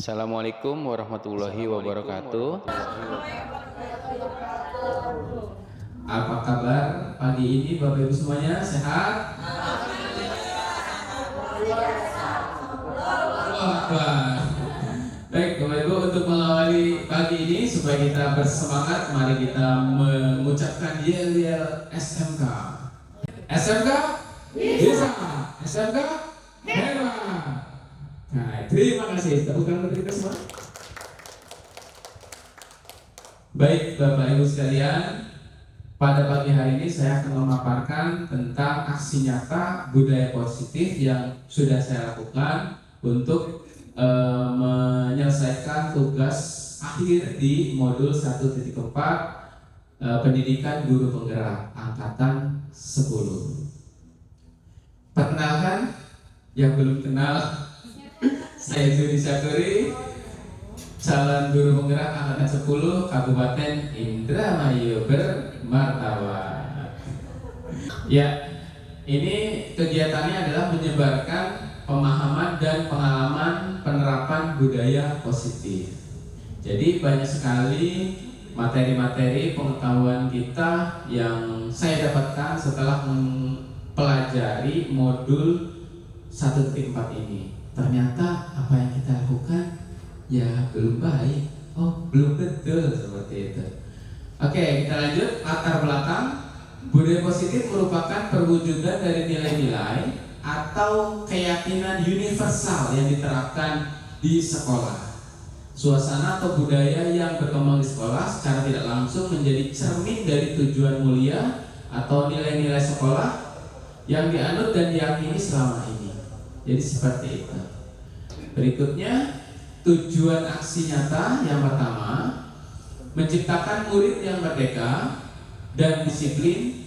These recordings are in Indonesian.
Assalamualaikum warahmatullahi wabarakatuh. Apa kabar pagi ini Bapak Ibu semuanya? Sehat? Wah, baik Bapak Ibu, untuk mengawali pagi ini supaya kita bersemangat, mari kita mengucapkan yel-yel SMK. SMK bisa, SMK hebat. Nah, terima kasih. Tepuk tangan untuk kita semua. Baik Bapak Ibu sekalian, pada pagi hari ini saya akan memaparkan tentang aksi nyata budaya positif yang sudah saya lakukan untuk menyelesaikan tugas akhir di modul 1.4 pendidikan guru penggerak angkatan 10. Perkenalkan yang belum kenal, saya Zudi Syakuri, calon guru penggerak angkatan 10 Kabupaten Indramayu bermartabat. Ya, ini kegiatannya adalah menyebarkan pemahaman dan pengalaman penerapan budaya positif. Jadi banyak sekali materi-materi pengetahuan kita yang saya dapatkan setelah mempelajari modul 1.4 ini. Ternyata apa yang kita lakukan ya belum baik, belum betul seperti itu. Oke, kita lanjut. Latar belakang budaya positif merupakan perwujudan dari nilai-nilai atau keyakinan universal yang diterapkan di sekolah. Suasana atau budaya yang berkembang di sekolah secara tidak langsung menjadi cermin dari tujuan mulia atau nilai-nilai sekolah yang dianut dan diyakini selama ini. Jadi seperti itu. Berikutnya, tujuan aksi nyata yang pertama, menciptakan murid yang merdeka dan disiplin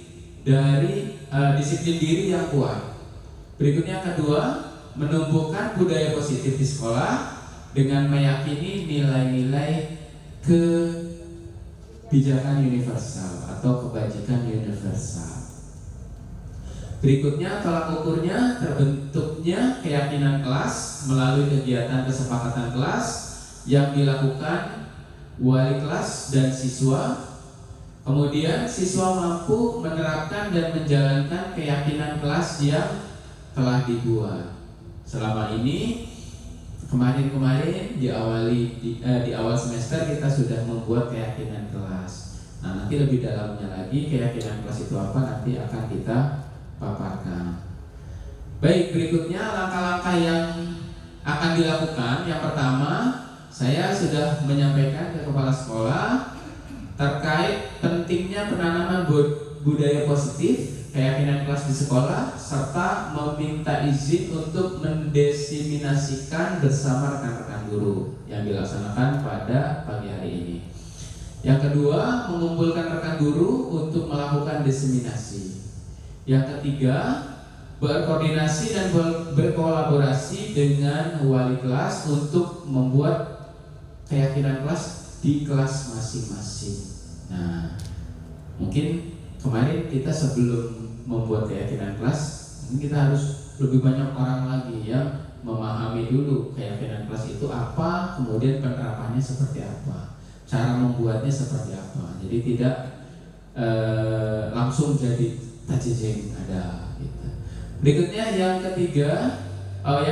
disiplin diri yang kuat. Berikutnya kedua, menumbuhkan budaya positif di sekolah dengan meyakini nilai-nilai kebijakan universal atau kebajikan universal. Berikutnya, tolak ukurnya terbentuknya keyakinan kelas melalui kegiatan kesepakatan kelas yang dilakukan wali kelas dan siswa. Kemudian siswa mampu menerapkan dan menjalankan keyakinan kelas yang telah dibuat. Selama ini, kemarin di awal semester kita sudah membuat keyakinan kelas. Nah, nanti lebih dalamnya lagi keyakinan kelas itu apa nanti akan kita paparkan. Baik, berikutnya langkah-langkah yang akan dilakukan. Yang pertama, saya sudah menyampaikan ke kepala sekolah terkait pentingnya penanaman budaya positif, keyakinan kelas di sekolah, serta meminta izin untuk mendiseminasikan bersama rekan-rekan guru yang dilaksanakan pada pagi hari ini. Yang kedua, mengumpulkan rekan guru untuk melakukan diseminasi. Yang ketiga, berkoordinasi dan berkolaborasi dengan wali kelas untuk membuat keyakinan kelas di kelas masing-masing. Nah, mungkin kemarin kita sebelum membuat keyakinan kelas, mungkin kita harus lebih banyak orang lagi yang memahami dulu keyakinan kelas itu apa, kemudian penerapannya seperti apa, cara membuatnya seperti apa. Jadi tidak langsung jadi tajijing ada gitu. Berikutnya yang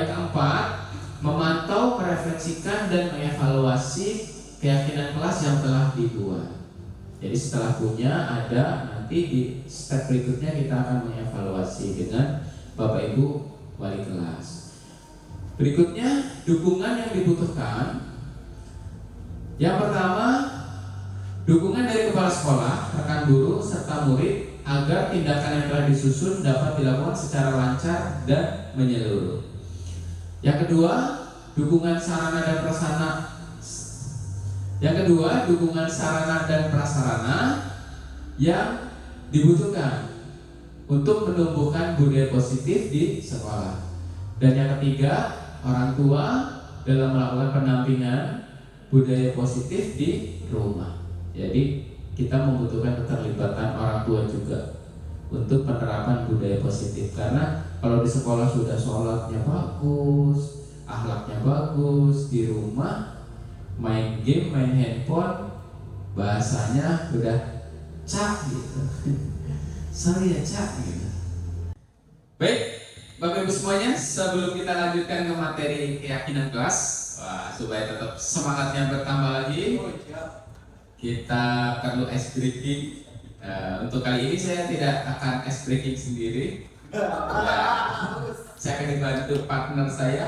keempat, memantau, merefleksikan dan mengevaluasi keyakinan kelas yang telah dibuat. Jadi setelah punya ada, nanti di step berikutnya kita akan mengevaluasi dengan Bapak Ibu wali kelas. Berikutnya, dukungan yang dibutuhkan. Yang pertama, dukungan dari kepala sekolah, rekan guru serta murid agar tindakan yang telah disusun dapat dilakukan secara lancar dan menyeluruh. Yang kedua, dukungan sarana dan prasarana yang dibutuhkan untuk menumbuhkan budaya positif di sekolah. Dan yang ketiga, orang tua dalam melakukan pendampingan budaya positif di rumah. Jadi kita membutuhkan keterlibatan orang tua juga untuk penerapan budaya positif, karena kalau di sekolah sudah sholatnya bagus, akhlaknya bagus, di rumah main game, main handphone, bahasanya udah cak gitu. Sorry ya cak gitu. Baik, Bapak Ibu semuanya, sebelum kita lanjutkan ke materi keyakinan kelas, supaya tetap semangatnya bertambah lagi, kita perlu ice breaking. Untuk kali ini saya tidak akan ice breaking sendiri. Saya akan dibantu partner saya.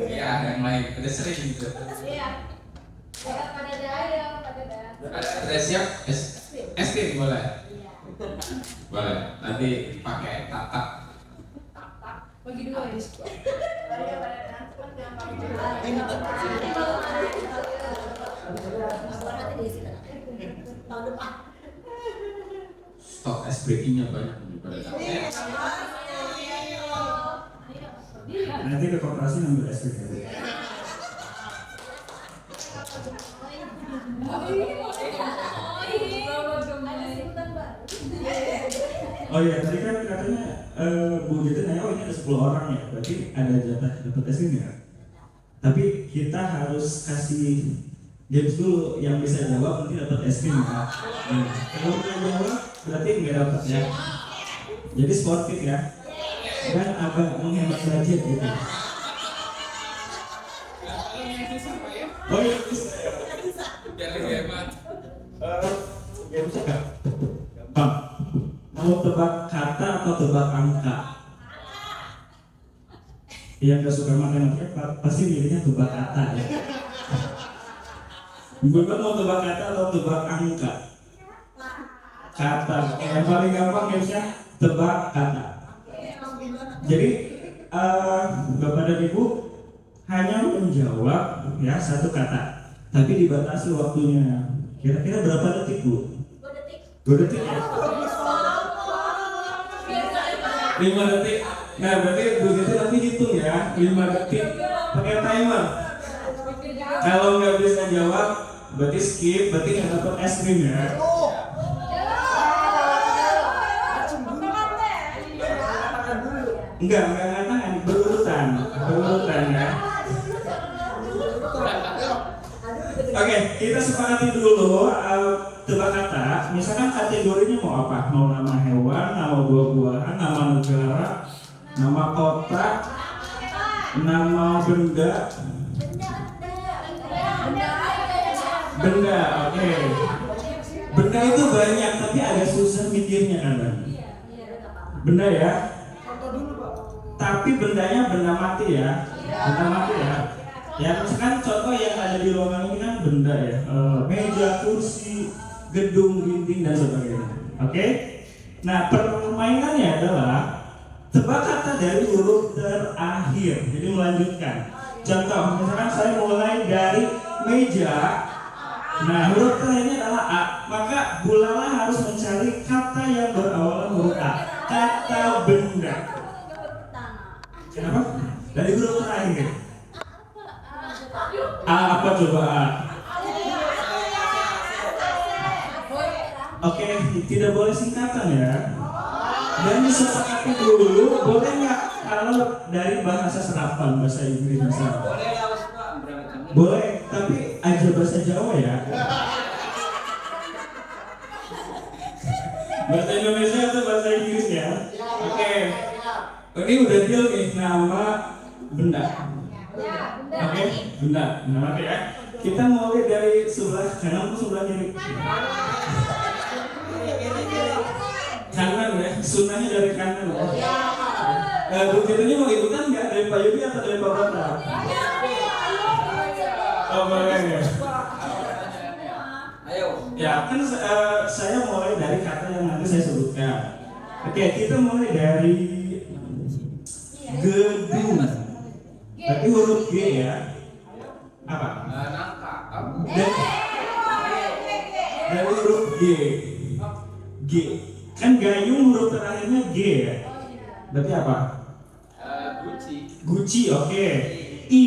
Ya, yang lain udah sering gitu. Iya. Ada siap? Es krim boleh? Boleh. Nanti pakai tatak. Bagi dua ya. Stok es breakingnya banyak daripada tatak. Nanti ke koperasi ngambil es krim. Oh iya, tadi kan katanya Bu Jatin nanya, oh ini ada 10 orang ya, berarti ada jatah dapat es krim ya? Tapi kita harus kasih games dulu, yang bisa jawab nanti dapat es krim ya. Kalau nggak jawab berarti nggak dapat ya. Jadi sportif ya, dan agak menghemat budget gitu. Oh iya, bisa. Biar lebih hemat. Games nggak? Gampang. Mau tebak kata atau tebak angka? Yang gak suka matematika pasti milihnya tebak kata ya. Bapak mau tebak kata atau tebak angka? Kata. Yang paling gampang gamesnya tebak kata. Jadi Bapak dan Ibu hanya menjawab ya satu kata, tapi dibatasi waktunya. Kira-kira berapa detik Bu? 2 detik ya? 5 detik. Nah berarti begitu nanti hitung ya, 5 detik pakai timer. Kalau nggak bisa jawab berarti skip, berarti nggak dapat es krim ya. Enggak tangan, berurutan ya. Oke, kita sepakati dulu tebak kata. Misalkan kategorinya mau apa? Mau nama hewan, nama buah-buahan, nama negara, nama kota, nama benda. Benda, oke. Benda itu banyak, tapi agak susah mikirnya kan, Bang? Benda ya. Tapi bendanya benda mati ya. Benda mati ya. Ya misalkan contoh yang ada di ruangan ini kan benda ya, meja, kursi, gedung, dinding dan sebagainya. Oke? Nah permainannya adalah tebak kata dari huruf terakhir. Jadi melanjutkan. Contoh, misalkan saya mulai dari meja. Nah huruf terakhirnya adalah A. Maka Bu Lala harus mencari kata yang berawal huruf A. Kata benda. Kenapa? Dari huruf terakhir. A apa coba A? Oke, tidak boleh singkatan ya. Dan disepakati dulu, boleh nggak kalau dari bahasa serapan, bahasa Inggris misalnya? Boleh, tapi aja bahasa Jawa ya. Bahasa Indonesia atau bahasa Inggris ya? Oke. Ini udah deal nih, nama benda. Oke, benda mati ya. Kita mulai dari sebelah kanan atau sebelah kiri? Kanan ya, sunnahnya dari kanan ya. Begitunya mau ikutan nggak dari Pak Yudi atau dari Pak Bata? Oh boleh ya. Ayo. Ya kan saya mulai dari kata yang nanti saya sebutkan. Oke, kita mulai dari gedung. Tapi huruf G ya. Apa? Dari huruf G. G. Kan gayung huruf terakhirnya G ya. Berarti apa? Gucci, oke. I.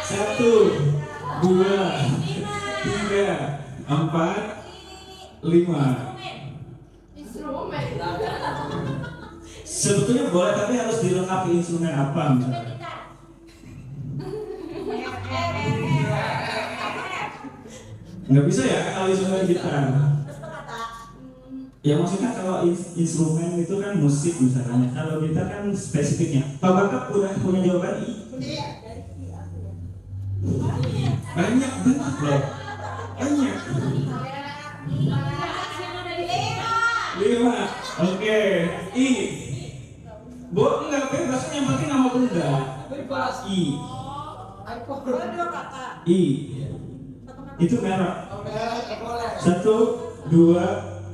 Satu, dua, tiga, 5. Instrumen. Sebetulnya boleh, tapi harus dilengkapi instrumen apa misalnya. Nggak bisa ya kalau instrumen gitar. Ya maksudnya kalau instrumen itu kan musik misalnya. Kalau gitar kan spesifiknya. Pak Bakap udah punya jawaban I? Banyak banget loh. Banyak. 5. Oke. I. Bu, enggak bebas, yang penting nama benda. I. I. Itu merek. 1, 2,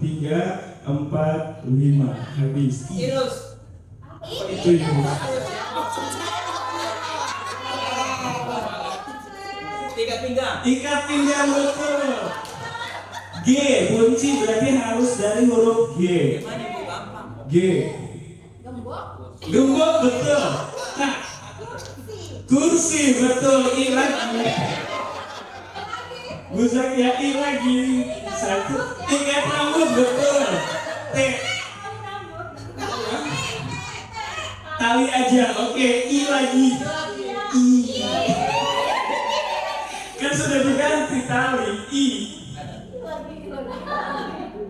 3, 4, 5. Habis. Irus. Itu Irus. Ikat pinggang. Ikat pinggang, betul. G, kunci berarti harus dari huruf G. Gimana Bu? Gampang. G. Gembok. Gembok, betul. Nah, kursi, betul. I lagi. Busak ya, I lagi. 1. Ikat rambut, betul. T. Tali aja, oke. I lagi. I. Kan sudah diganti tali. I.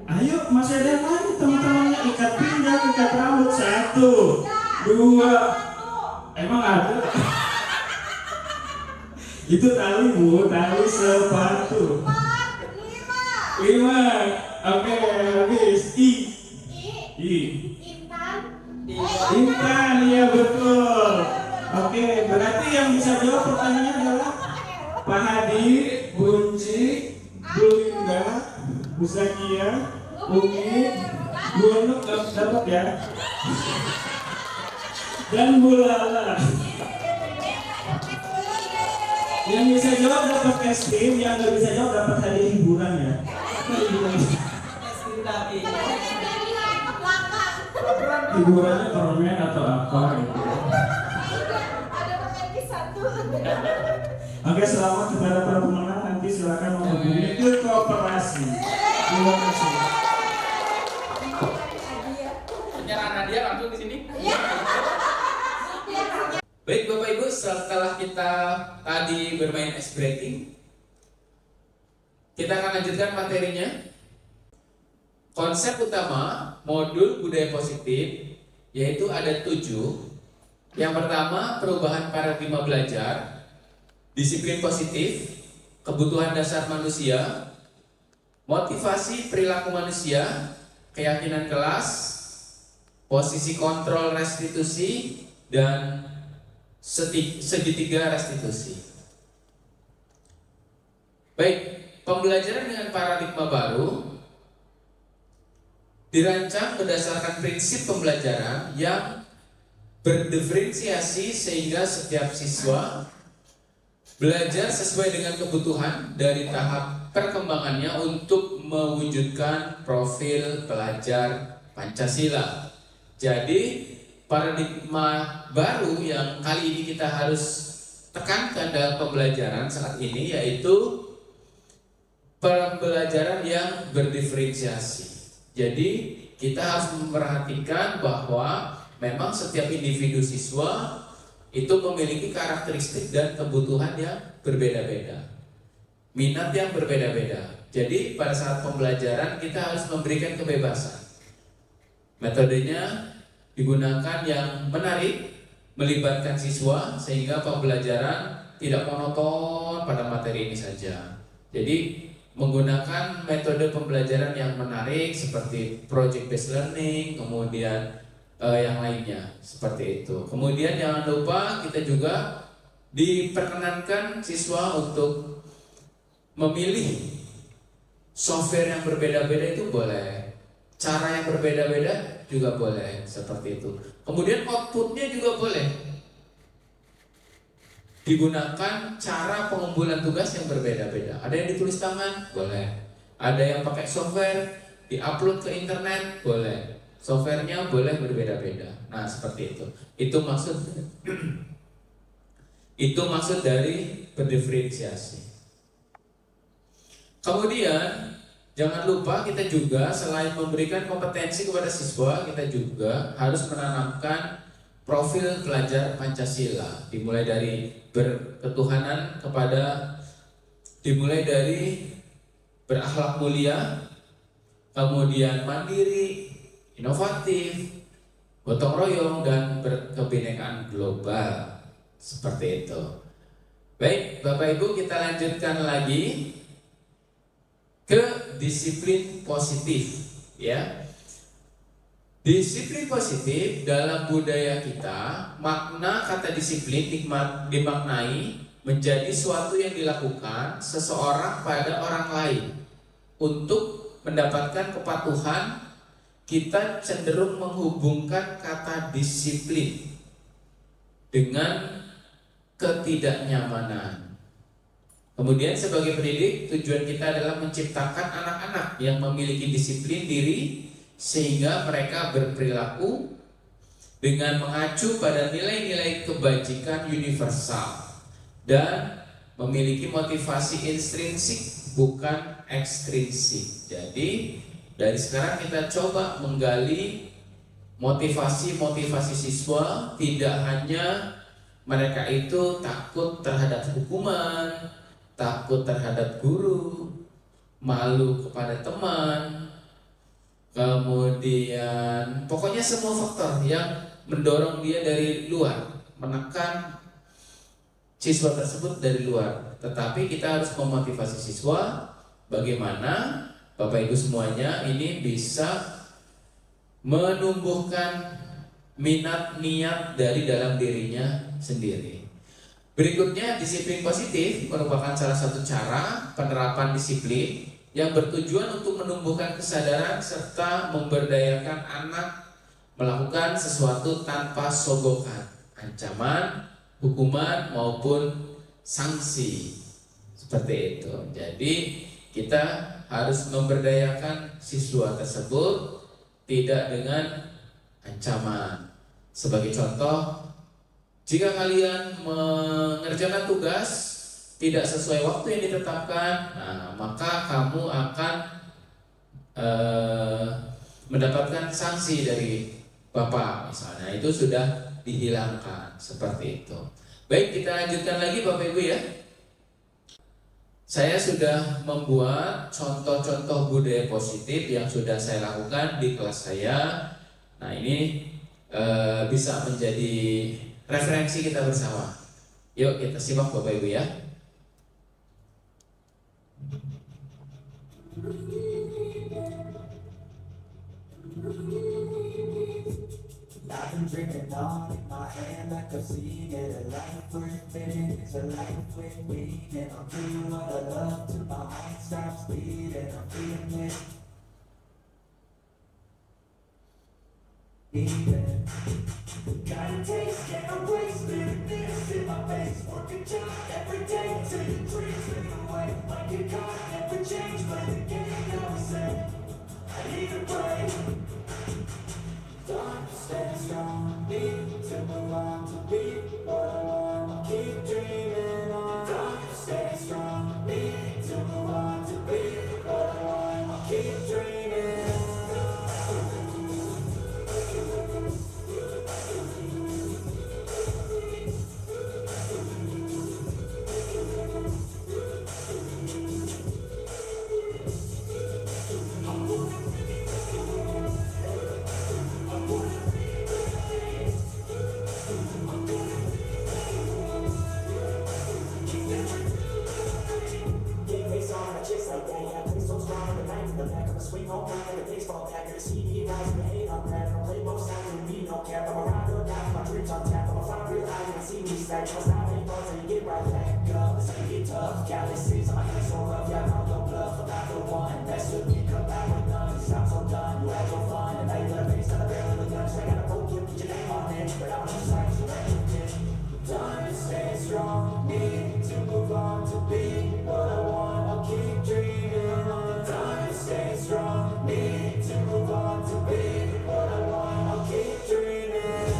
Ayo, masih ada yang lain teman-temannya. Ikat pinggang, ikat rambut. 1, 2. Emang ada? Itu tali Bu, tali sepatu. 5. Oke, habis. I. Intan, iya betul. Oke, berarti yang bisa jawab pertanyaannya adalah Pak Hadi, Bunci, Bu Linda, Bu Zakia, Umi, Bu Nuk dapat ya. Dan Bu Lala. Yang bisa jawab dapat es krim, yang nggak bisa jawab dapat hadiah hiburan ya. Apa hiburan? Hiburannya permen atau apa gitu. Oke, selamat kepada para pemenang. Nanti silakan menghubungi ke koperasi. Terima kasih. Penyerahan hadiah langsung di sini. Baik Bapak Ibu, setelah kita tadi bermain ice breaking, kita akan lanjutkan materinya. Konsep utama modul budaya positif yaitu ada 7. Yang pertama, perubahan paradigma belajar, disiplin positif, kebutuhan dasar manusia, motivasi perilaku manusia, keyakinan kelas, posisi kontrol restitusi, dan segitiga restitusi. Baik, pembelajaran dengan paradigma baru dirancang berdasarkan prinsip pembelajaran yang berdiferensiasi sehingga setiap siswa belajar sesuai dengan kebutuhan dari tahap perkembangannya untuk mewujudkan profil pelajar Pancasila. Jadi paradigma baru yang kali ini kita harus tekankan dalam pembelajaran saat ini yaitu pembelajaran yang berdiferensiasi. Jadi kita harus memperhatikan bahwa memang setiap individu siswa itu memiliki karakteristik dan kebutuhan yang berbeda-beda, minat yang berbeda-beda. Jadi pada saat pembelajaran kita harus memberikan kebebasan. Metodenya digunakan yang menarik, melibatkan siswa sehingga pembelajaran tidak monoton pada materi ini saja. Jadi menggunakan metode pembelajaran yang menarik seperti project based learning, kemudian yang lainnya seperti itu. Kemudian jangan lupa kita juga diperkenankan siswa untuk memilih software yang berbeda-beda, itu boleh, cara yang berbeda-beda juga boleh seperti itu. Kemudian outputnya juga boleh digunakan cara pengumpulan tugas yang berbeda-beda. Ada yang ditulis tangan, boleh. Ada yang pakai software, diupload ke internet, boleh. Softwarenya boleh berbeda-beda. Nah, seperti itu. Itu maksud itu maksud dari berdiferensiasi. Kemudian Jangan lupa kita juga selain memberikan kompetensi kepada siswa, kita juga harus menanamkan profil pelajar Pancasila. Dimulai dari berketuhanan dimulai dari berakhlak mulia, kemudian mandiri, inovatif, gotong royong, dan berkebinekaan global. Seperti itu. Baik, Bapak Ibu, kita lanjutkan lagi ke disiplin positif, ya. Disiplin positif dalam budaya kita, makna kata disiplin dimaknai menjadi suatu yang dilakukan seseorang pada orang lain untuk mendapatkan kepatuhan. Kita cenderung menghubungkan kata disiplin dengan ketidaknyamanan. Kemudian sebagai pendidik, tujuan kita adalah menciptakan anak-anak yang memiliki disiplin diri sehingga mereka berperilaku dengan mengacu pada nilai-nilai kebajikan universal dan memiliki motivasi intrinsik bukan ekstrinsik. Jadi dari sekarang kita coba menggali motivasi siswa, tidak hanya mereka itu takut terhadap hukuman, takut terhadap guru, malu kepada teman, kemudian pokoknya semua faktor yang mendorong dia dari luar, menekan siswa tersebut dari luar. Tetapi kita harus memotivasi siswa bagaimana Bapak Ibu semuanya ini bisa menumbuhkan minat niat dari dalam dirinya sendiri. Berikutnya, disiplin positif merupakan salah satu cara penerapan disiplin yang bertujuan untuk menumbuhkan kesadaran serta memberdayakan anak melakukan sesuatu tanpa sogokan, ancaman, hukuman maupun sanksi. Seperti itu. Jadi kita harus memberdayakan siswa tersebut tidak dengan ancaman. Sebagai contoh, jika kalian mengerjakan tugas tidak sesuai waktu yang ditetapkan, maka kamu akan mendapatkan sanksi dari Bapak misalnya. Itu sudah dihilangkan, seperti itu. Baik, kita lanjutkan lagi Bapak Ibu ya. Saya sudah membuat contoh-contoh budaya positif yang sudah saya lakukan di kelas saya. Nah, ini bisa menjadi referensi kita bersama. Yuk kita simak Bapak Ibu ya. I've been drinking all in my hand like a sea. Get a life worth living, it's a life worth leading. I'm doing what I love till my heart stops beating. I'm feeling it. Even got a taste, can't waste it. This in my face, working job every day till your dreams slip away. Like a car, never change, but the game always say I need a break. Time to stay strong, need to move on to be what I want. Keep dreaming on. Time to stay strong, need to move on to be what I want. Keep dreaming on. Swing home run like a baseball bat, you're the CD guys, you hate on that. I don't play both sides with me, no cap. I'm a ride or die, my dreams on tap. I'm a fire real high, you can see me stack. I'll stop any thoughts and you get right back up. It's gonna get tough, calluses on my hands so rough. Yeah, I call no bluff, I'm not the one. That's with me, come out with none. You sound so done, you had your fun. And now you got a face on the barrel of the gun. So I gotta poke you, put your name on it. But I'm just like, so let you get. Time to stay strong, need to move on to be what I want. I'll keep dreaming on. Time to stay strong, need to move on to be what I want. I'll keep dreaming on.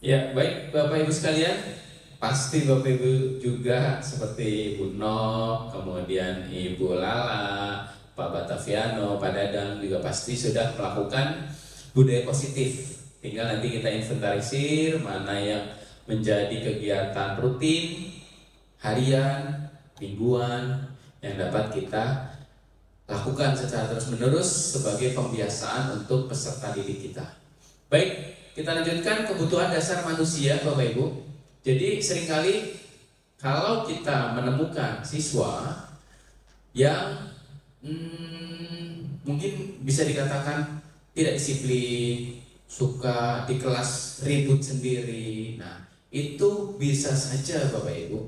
Ya, baik Bapak Ibu sekalian, pasti Bapak Ibu juga seperti Ibu Nok, kemudian Ibu Lala, Pak Bataviano, Pak Dadang juga pasti sudah melakukan budaya positif. Tinggal nanti kita inventarisir mana yang menjadi kegiatan rutin, harian, mingguan yang dapat kita lakukan secara terus-menerus sebagai pembiasaan untuk peserta didik kita. Baik, kita lanjutkan kebutuhan dasar manusia, Bapak Ibu. Jadi seringkali kalau kita menemukan siswa yang mungkin bisa dikatakan tidak disiplin, suka di kelas ribut sendiri, nah itu bisa saja Bapak Ibu.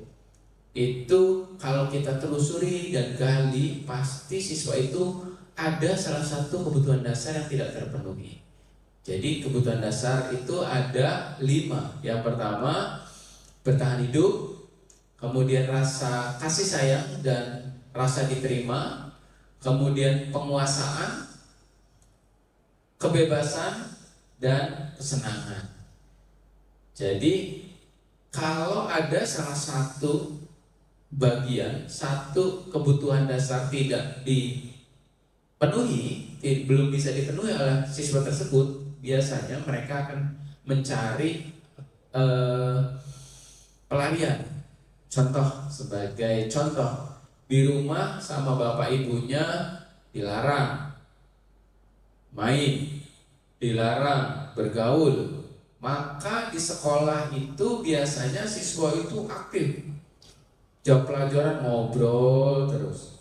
Itu kalau kita telusuri dan gali, pasti siswa itu ada salah satu kebutuhan dasar yang tidak terpenuhi. Jadi kebutuhan dasar itu ada 5. Yang pertama, bertahan hidup, kemudian rasa kasih sayang dan rasa diterima, kemudian penguasaan, kebebasan, dan kesenangan. Jadi kalau ada salah satu bagian, satu kebutuhan dasar tidak dipenuhi, belum bisa dipenuhi oleh siswa tersebut, biasanya mereka akan mencari pelarian. Sebagai contoh, di rumah sama bapak ibunya dilarang main, dilarang bergaul, maka di sekolah itu biasanya siswa itu aktif, jam pelajaran ngobrol terus,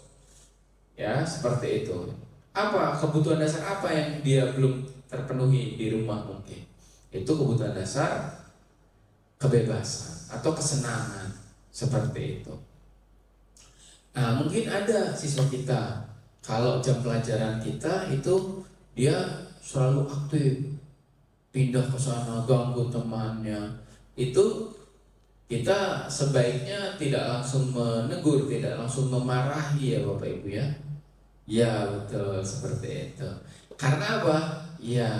ya seperti itu. Apa kebutuhan dasar apa yang dia belum terpenuhi di rumah? Mungkin itu kebutuhan dasar kebebasan atau kesenangan, seperti itu. Nah, mungkin ada siswa kita kalau jam pelajaran kita itu dia selalu aktif, pindah ke sana, ganggu temannya. Itu kita sebaiknya tidak langsung menegur, tidak langsung memarahi, ya Bapak Ibu ya. Ya betul, seperti itu. Karena apa? Ya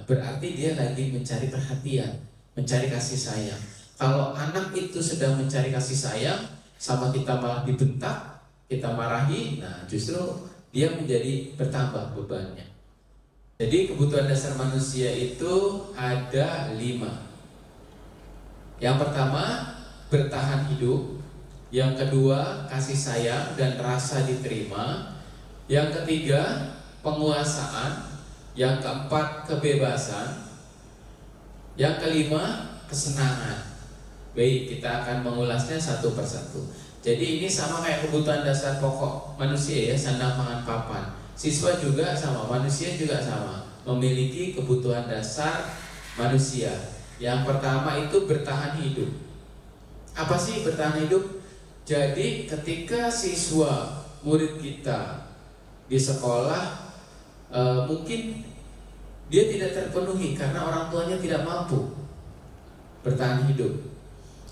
berarti dia lagi mencari perhatian, mencari kasih sayang. Kalau anak itu sedang mencari kasih sayang, sama kita malah dibentak, kita marahi, nah justru dia menjadi bertambah bebannya. Jadi kebutuhan dasar manusia itu ada 5. Yang pertama, bertahan hidup. Yang kedua, kasih sayang dan rasa diterima. Yang ketiga, penguasaan. Yang keempat, kebebasan. Yang kelima, kesenangan. Baik, kita akan mengulasnya satu persatu. Jadi ini sama kayak kebutuhan dasar pokok manusia ya, sandang pangan papan. Siswa juga sama, manusia juga sama, memiliki kebutuhan dasar manusia. Yang pertama itu bertahan hidup. Apa sih bertahan hidup? Jadi ketika siswa murid kita di sekolah mungkin dia tidak terpenuhi karena orang tuanya tidak mampu bertahan hidup.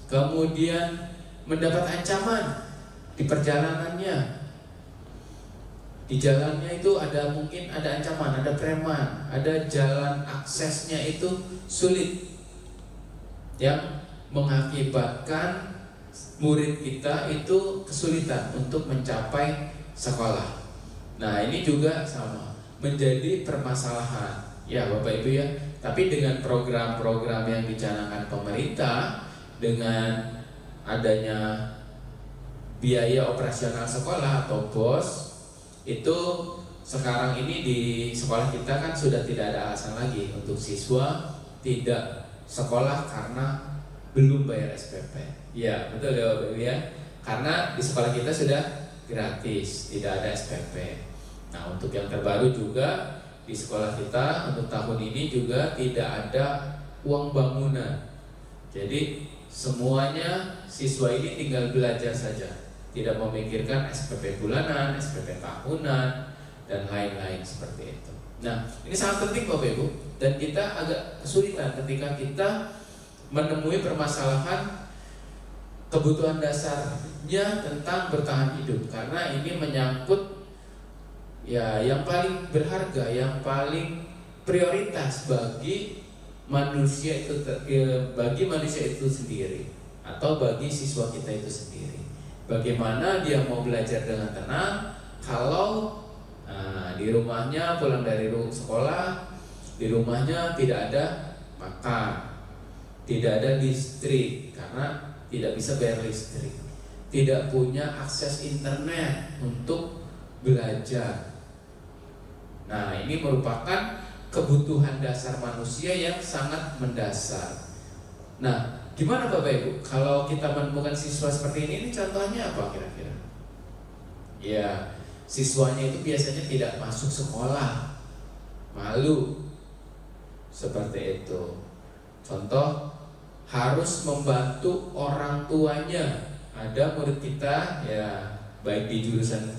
Kemudian mendapat ancaman di perjalanannya. Di jalannya itu mungkin ada ancaman, ada preman, ada jalan aksesnya itu sulit, yang mengakibatkan murid kita itu kesulitan untuk mencapai sekolah. Nah ini juga sama, menjadi permasalahan ya Bapak Ibu ya. Tapi dengan program-program yang dicanangkan pemerintah, dengan adanya biaya operasional sekolah atau BOS, itu sekarang ini di sekolah kita kan sudah tidak ada alasan lagi untuk siswa tidak sekolah karena belum bayar SPP. Ya betul ya Bapak Ibu ya. Karena di sekolah kita sudah gratis, tidak ada SPP. Nah untuk yang terbaru juga di sekolah kita untuk tahun ini juga tidak ada uang bangunan. Jadi semuanya siswa ini tinggal belajar saja, tidak memikirkan SPP bulanan, SPP tahunan, dan lain-lain seperti itu. Nah, ini sangat penting Bapak Ibu, dan kita agak kesulitan ketika kita menemui permasalahan kebutuhan dasarnya tentang bertahan hidup, karena ini menyangkut ya yang paling berharga, yang paling prioritas bagi manusia itu bagi manusia itu sendiri atau bagi siswa kita itu sendiri. Bagaimana dia mau belajar dengan tenang kalau di rumahnya pulang dari sekolah, di rumahnya tidak ada makan, tidak ada listrik karena tidak bisa bayar listrik, tidak punya akses internet untuk belajar. Nah, ini merupakan kebutuhan dasar manusia yang sangat mendasar. Nah, gimana Bapak Ibu kalau kita menemukan siswa seperti ini contohnya apa kira-kira? Ya, siswanya itu biasanya tidak masuk sekolah, malu, seperti itu. Contoh, harus membantu orang tuanya. Ada murid kita, ya baik di jurusan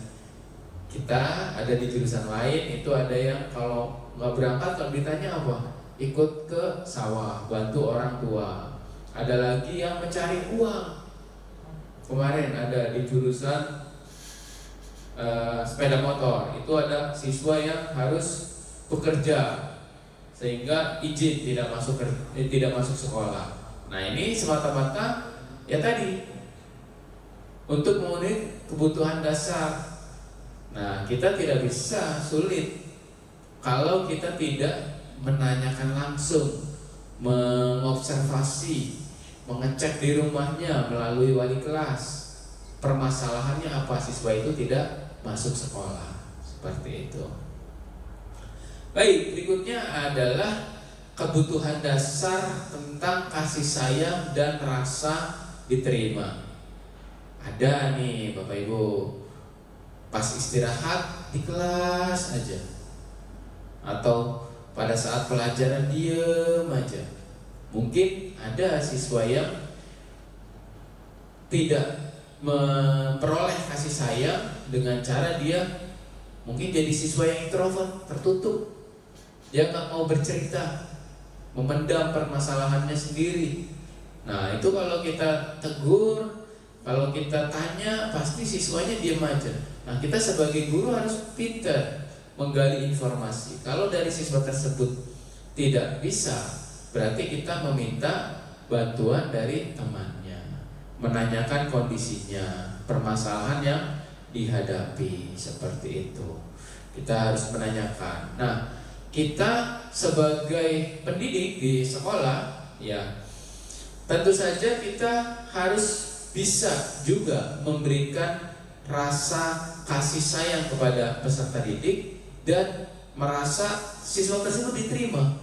kita, ada di jurusan lain, itu ada yang kalau nggak berangkat, kalau ditanya apa? Ikut ke sawah, bantu orang tua. Ada lagi yang mencari uang. Kemarin ada di jurusan sepeda motor, itu ada siswa yang harus bekerja sehingga izin tidak masuk sekolah. Nah, ini semata-mata ya tadi untuk memenuhi kebutuhan dasar. Nah, kita tidak bisa sulit kalau kita tidak menanyakan langsung, mengobservasi, mengecek di rumahnya melalui wali kelas. Permasalahannya apa siswa itu tidak masuk sekolah, seperti itu. Baik, berikutnya adalah kebutuhan dasar tentang kasih sayang dan rasa diterima. Ada nih Bapak Ibu, pas istirahat di kelas aja, atau pada saat pelajaran diem aja. Mungkin ada siswa yang tidak memperoleh kasih sayang dengan cara dia mungkin jadi siswa yang introvert, tertutup. Dia nggak mau bercerita, memendam permasalahannya sendiri. Nah, itu kalau kita tegur, kalau kita tanya, pasti siswanya diam aja. Nah, kita sebagai guru harus pintar menggali informasi. Kalau dari siswa tersebut tidak bisa, berarti kita meminta bantuan dari temannya, menanyakan kondisinya, permasalahan yang dihadapi, seperti itu. Kita harus menanyakan. Nah, kita sebagai pendidik di sekolah, ya tentu saja kita harus bisa juga memberikan rasa kasih sayang kepada peserta didik dan merasa siswa tersebut diterima.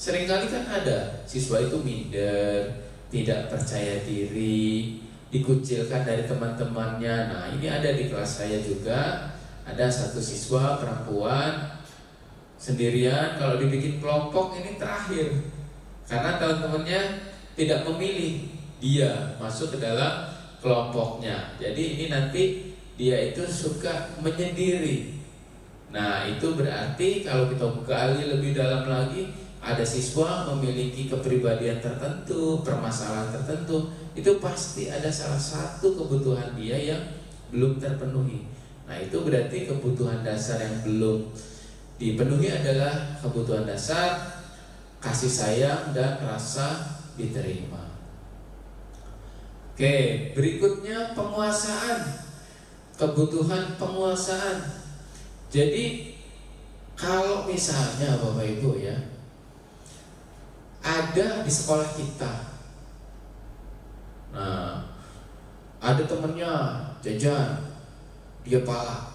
Seringkali kan ada siswa itu minder, tidak percaya diri, dikucilkan dari teman-temannya. Nah, ini ada di kelas saya juga. Ada satu siswa perempuan sendirian, kalau dibikin kelompok ini terakhir karena teman-temannya tidak memilih dia masuk ke dalam kelompoknya. Jadi ini nanti dia itu suka menyendiri. Nah, itu berarti kalau kita gali lebih dalam lagi, ada siswa memiliki kepribadian tertentu, permasalahan tertentu, itu pasti ada salah satu kebutuhan dia yang belum terpenuhi. Nah, itu berarti kebutuhan dasar yang belum dipenuhi adalah kebutuhan dasar kasih sayang dan rasa diterima. Oke, berikutnya penguasaan. Kebutuhan penguasaan. Jadi kalau misalnya Bapak Ibu ya, ada di sekolah kita, nah ada temennya jajan, dia palak,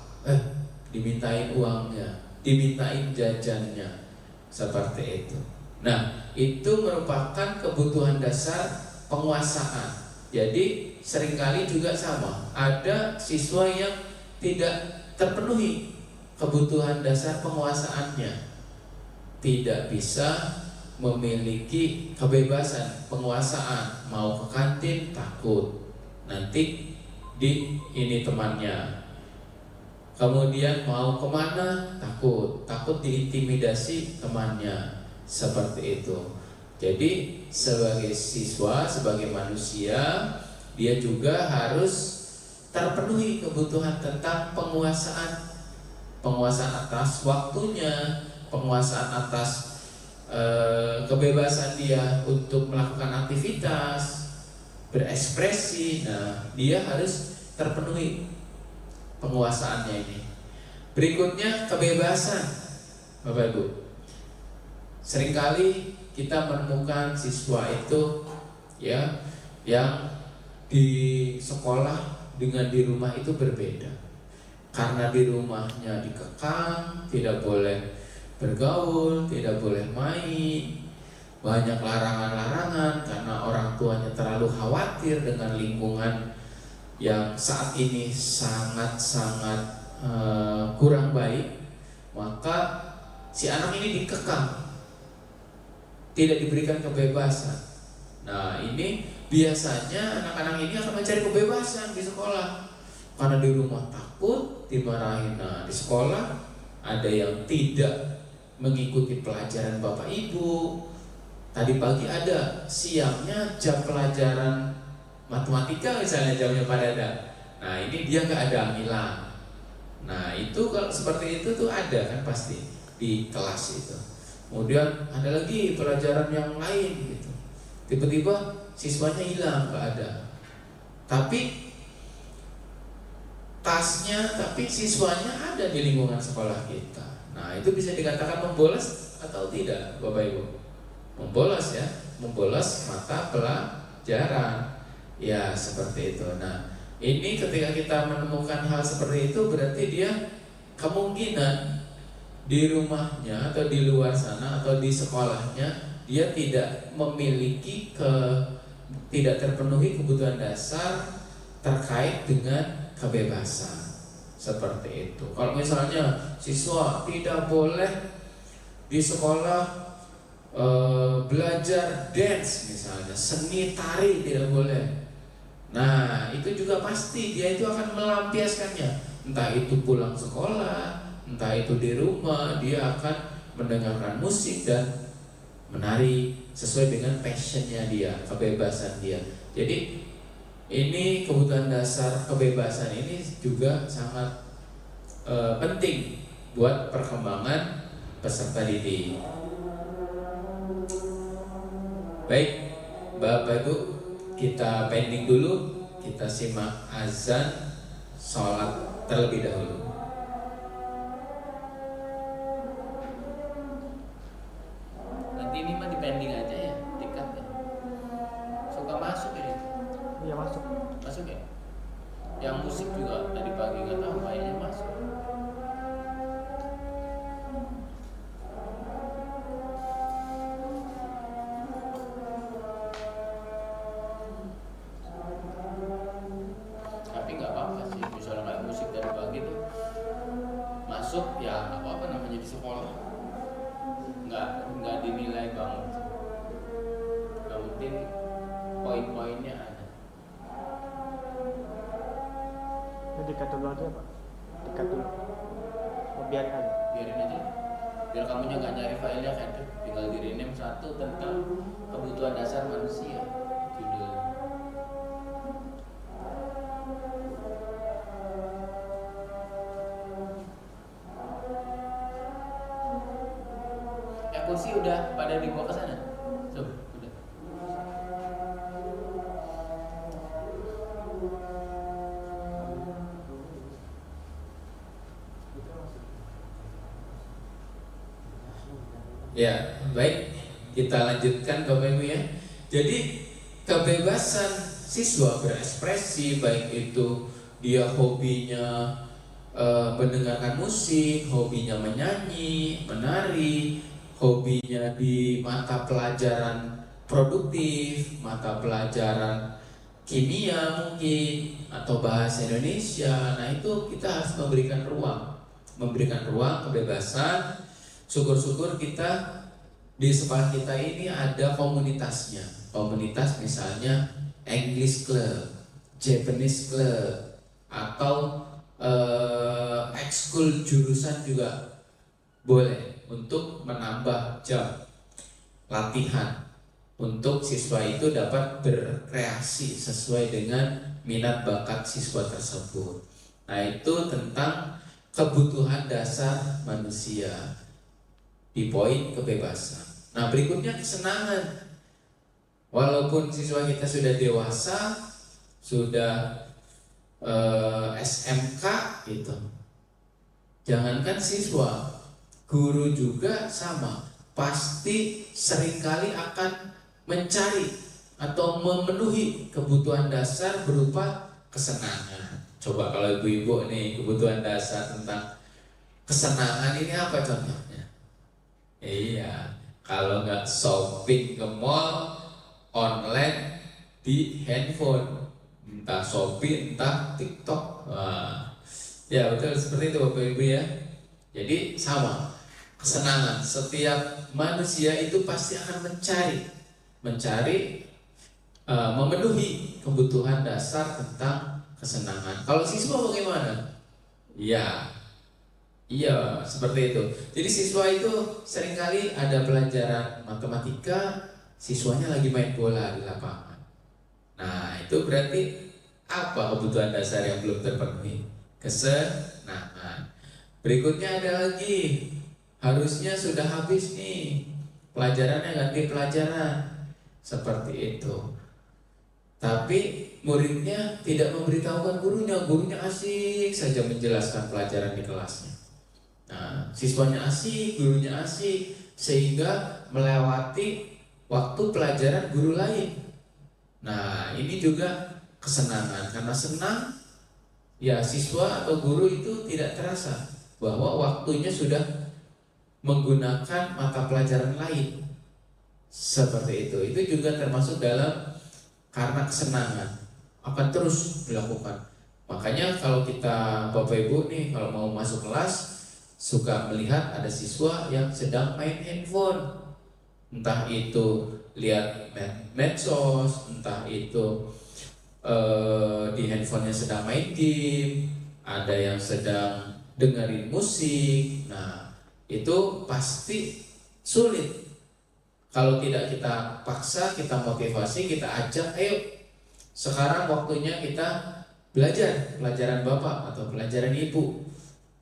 dimintain uangnya, dimintain jajannya, seperti itu. Nah, itu merupakan kebutuhan dasar penguasaan. Jadi seringkali juga sama, ada siswa yang tidak terpenuhi kebutuhan dasar penguasaannya, tidak bisa memiliki kebebasan penguasaan, mau ke kantin takut nanti ini temannya, kemudian mau kemana takut diintimidasi temannya, seperti itu. Jadi sebagai siswa, sebagai manusia, dia juga harus terpenuhi kebutuhan tentang penguasaan atas waktunya, penguasaan atas kebebasan dia untuk melakukan aktivitas, berekspresi. Nah, dia harus terpenuhi penguasaannya ini. Berikutnya kebebasan, Bapak Ibu. Seringkali kita menemukan siswa itu ya yang di sekolah dengan di rumah itu berbeda. Karena di rumahnya dikekang, tidak boleh bergaul, tidak boleh main, banyak larangan-larangan karena orang tuanya terlalu khawatir dengan lingkungan yang saat ini sangat-sangat kurang baik. Maka si anak ini dikekang, tidak diberikan kebebasan. Nah, ini biasanya anak-anak ini akan mencari kebebasan di sekolah karena di rumah takut dimarahin. Nah, di sekolah ada yang tidak mengikuti pelajaran Bapak Ibu. Tadi pagi ada, siangnya jam pelajaran matematika misalnya jamnya pada ada. Nah, ini dia nggak ada hilang. Nah, itu kalau seperti itu tuh ada kan pasti di kelas itu. Kemudian ada lagi pelajaran yang lain gitu. Tiba-tiba siswanya hilang, nggak ada. Tapi tasnya, tapi siswanya ada di lingkungan sekolah kita. Nah, itu bisa dikatakan membolos atau tidak, Bapak Ibu? Membolos ya, membolos mata pelajaran. Ya, seperti itu. Nah, ini ketika kita menemukan hal seperti itu, berarti dia kemungkinan di rumahnya atau di luar sana atau di sekolahnya dia tidak memiliki tidak terpenuhi kebutuhan dasar terkait dengan kebebasan. Seperti itu. Kalau misalnya siswa tidak boleh di sekolah belajar dance misalnya, seni tari tidak boleh. Nah, itu juga pasti dia itu akan melampiaskannya. Entah itu pulang sekolah, entah itu di rumah, dia akan mendengarkan musik dan menari sesuai dengan passionnya dia, kebebasan dia. Jadi ini kebutuhan dasar kebebasan ini juga sangat penting buat perkembangan peserta didik. Baik, Bapak Ibu, kita pending dulu, kita simak azan sholat terlebih dahulu. Nanti ini mah di pending aja ya, dikat ya. Suka masuk ini. Iya masuk. Masuk ya? Yang musik juga tadi pagi nggak tahu kayaknya masuk. Tapi nggak apa-apa sih, misalnya kayak musik tadi pagi tuh masuk ya nggak apa-apa, namanya di sekolah. Nggak dinilai banget. Yang penting poin-poinnya ada. Ini dikat dulu aja Pak. Dikat dulu. Oh, biarin aja. Biarin aja, biar kamunya nggak nyari filenya kan, tinggal di rename satu tentang kebutuhan dasar manusia judul. Kursi udah pada dibawa ke sana, tuh udah. Ya, baik, kita lanjutkan Bapak Ibu ya. Jadi kebebasan siswa berekspresi, baik itu dia hobinya mendengarkan musik, hobinya menyanyi, menari, hobinya di mata pelajaran produktif, mata pelajaran kimia mungkin, atau bahasa Indonesia. Nah, itu kita harus memberikan ruang kebebasan. Syukur-syukur kita di sekolah kita ini ada komunitasnya. Komunitas misalnya English Club, Japanese Club, atau ekskul jurusan juga boleh untuk menambah jam latihan untuk siswa itu dapat berkreasi sesuai dengan minat bakat siswa tersebut. Nah, itu tentang kebutuhan dasar manusia di poin kebebasan. Nah, berikutnya kesenangan. Walaupun siswa kita sudah dewasa, sudah SMK gitu. Jangankan siswa, guru juga sama. Pasti seringkali akan mencari atau memenuhi kebutuhan dasar berupa kesenangan. Coba kalau ibu-ibu nih, kebutuhan dasar tentang kesenangan ini apa contohnya? Iya, kalau nggak shopping ke mall, online di handphone, entah Shopee, entah TikTok. Wah, ya betul seperti itu Bapak Ibu ya. Jadi sama, kesenangan. Setiap manusia itu pasti akan mencari, memenuhi kebutuhan dasar tentang kesenangan. Kalau siswa bagaimana? Iya, seperti itu. Jadi siswa itu seringkali ada pelajaran matematika, siswanya lagi main bola di lapangan. Nah, itu berarti apa kebutuhan dasar yang belum terpenuhi? Kesenangan. Berikutnya ada lagi, harusnya sudah habis nih pelajarannya, ganti pelajaran. Seperti itu. Tapi muridnya tidak memberitahukan gurunya asik saja menjelaskan pelajaran di kelasnya. Nah, siswanya asik, gurunya asik, sehingga melewati waktu pelajaran guru lain. Nah, ini juga kesenangan, karena senang ya siswa atau guru itu tidak terasa bahwa waktunya sudah menggunakan mata pelajaran lain. Seperti itu juga termasuk dalam karena kesenangan akan terus dilakukan. Makanya kalau kita Bapak Ibu nih kalau mau masuk kelas suka melihat ada siswa yang sedang main handphone, entah itu lihat medsos, entah itu di handphonenya sedang main game, ada yang sedang dengerin musik. Nah, itu pasti sulit kalau tidak kita paksa, kita motivasi, kita ajak, ayo sekarang waktunya kita belajar pelajaran Bapak atau pelajaran Ibu.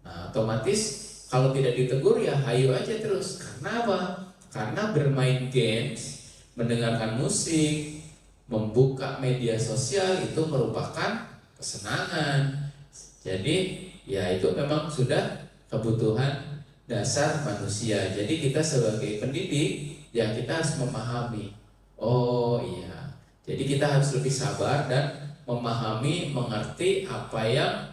Nah, otomatis kalau tidak ditegur ya hayu aja terus. Karena apa? Karena bermain games, mendengarkan musik, membuka media sosial itu merupakan kesenangan. Jadi ya itu memang sudah kebutuhan dasar manusia. Jadi kita sebagai pendidik ya kita harus memahami. Oh iya. Jadi kita harus lebih sabar dan memahami, mengerti apa yang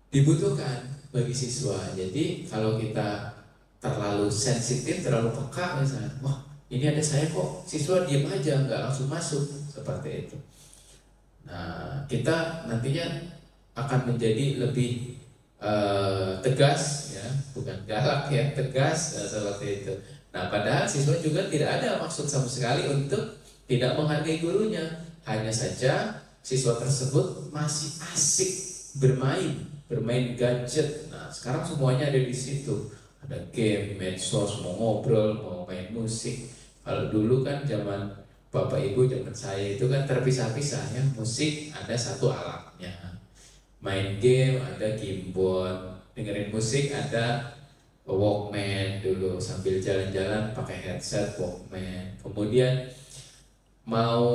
dibutuhkan bagi siswa. Jadi kalau kita terlalu sensitif, terlalu peka misalnya, wah ini ada saya kok, siswa diem aja nggak langsung masuk, seperti itu. Nah, kita nantinya akan menjadi lebih tegas ya, bukan galak ya, tegas seperti itu. Nah, padahal siswa juga tidak ada maksud sama sekali untuk tidak menghargai gurunya. Hanya saja siswa tersebut masih asik bermain gadget. Nah, sekarang semuanya ada di situ. Ada game, medsos, mau ngobrol, mau main musik. Kalau dulu kan zaman Bapak Ibu, zaman saya itu kan terpisah-pisah ya. Musik ada satu alatnya. Main game ada gimbal, dengerin musik ada Walkman dulu, sambil jalan-jalan pakai headset Walkman. Kemudian mau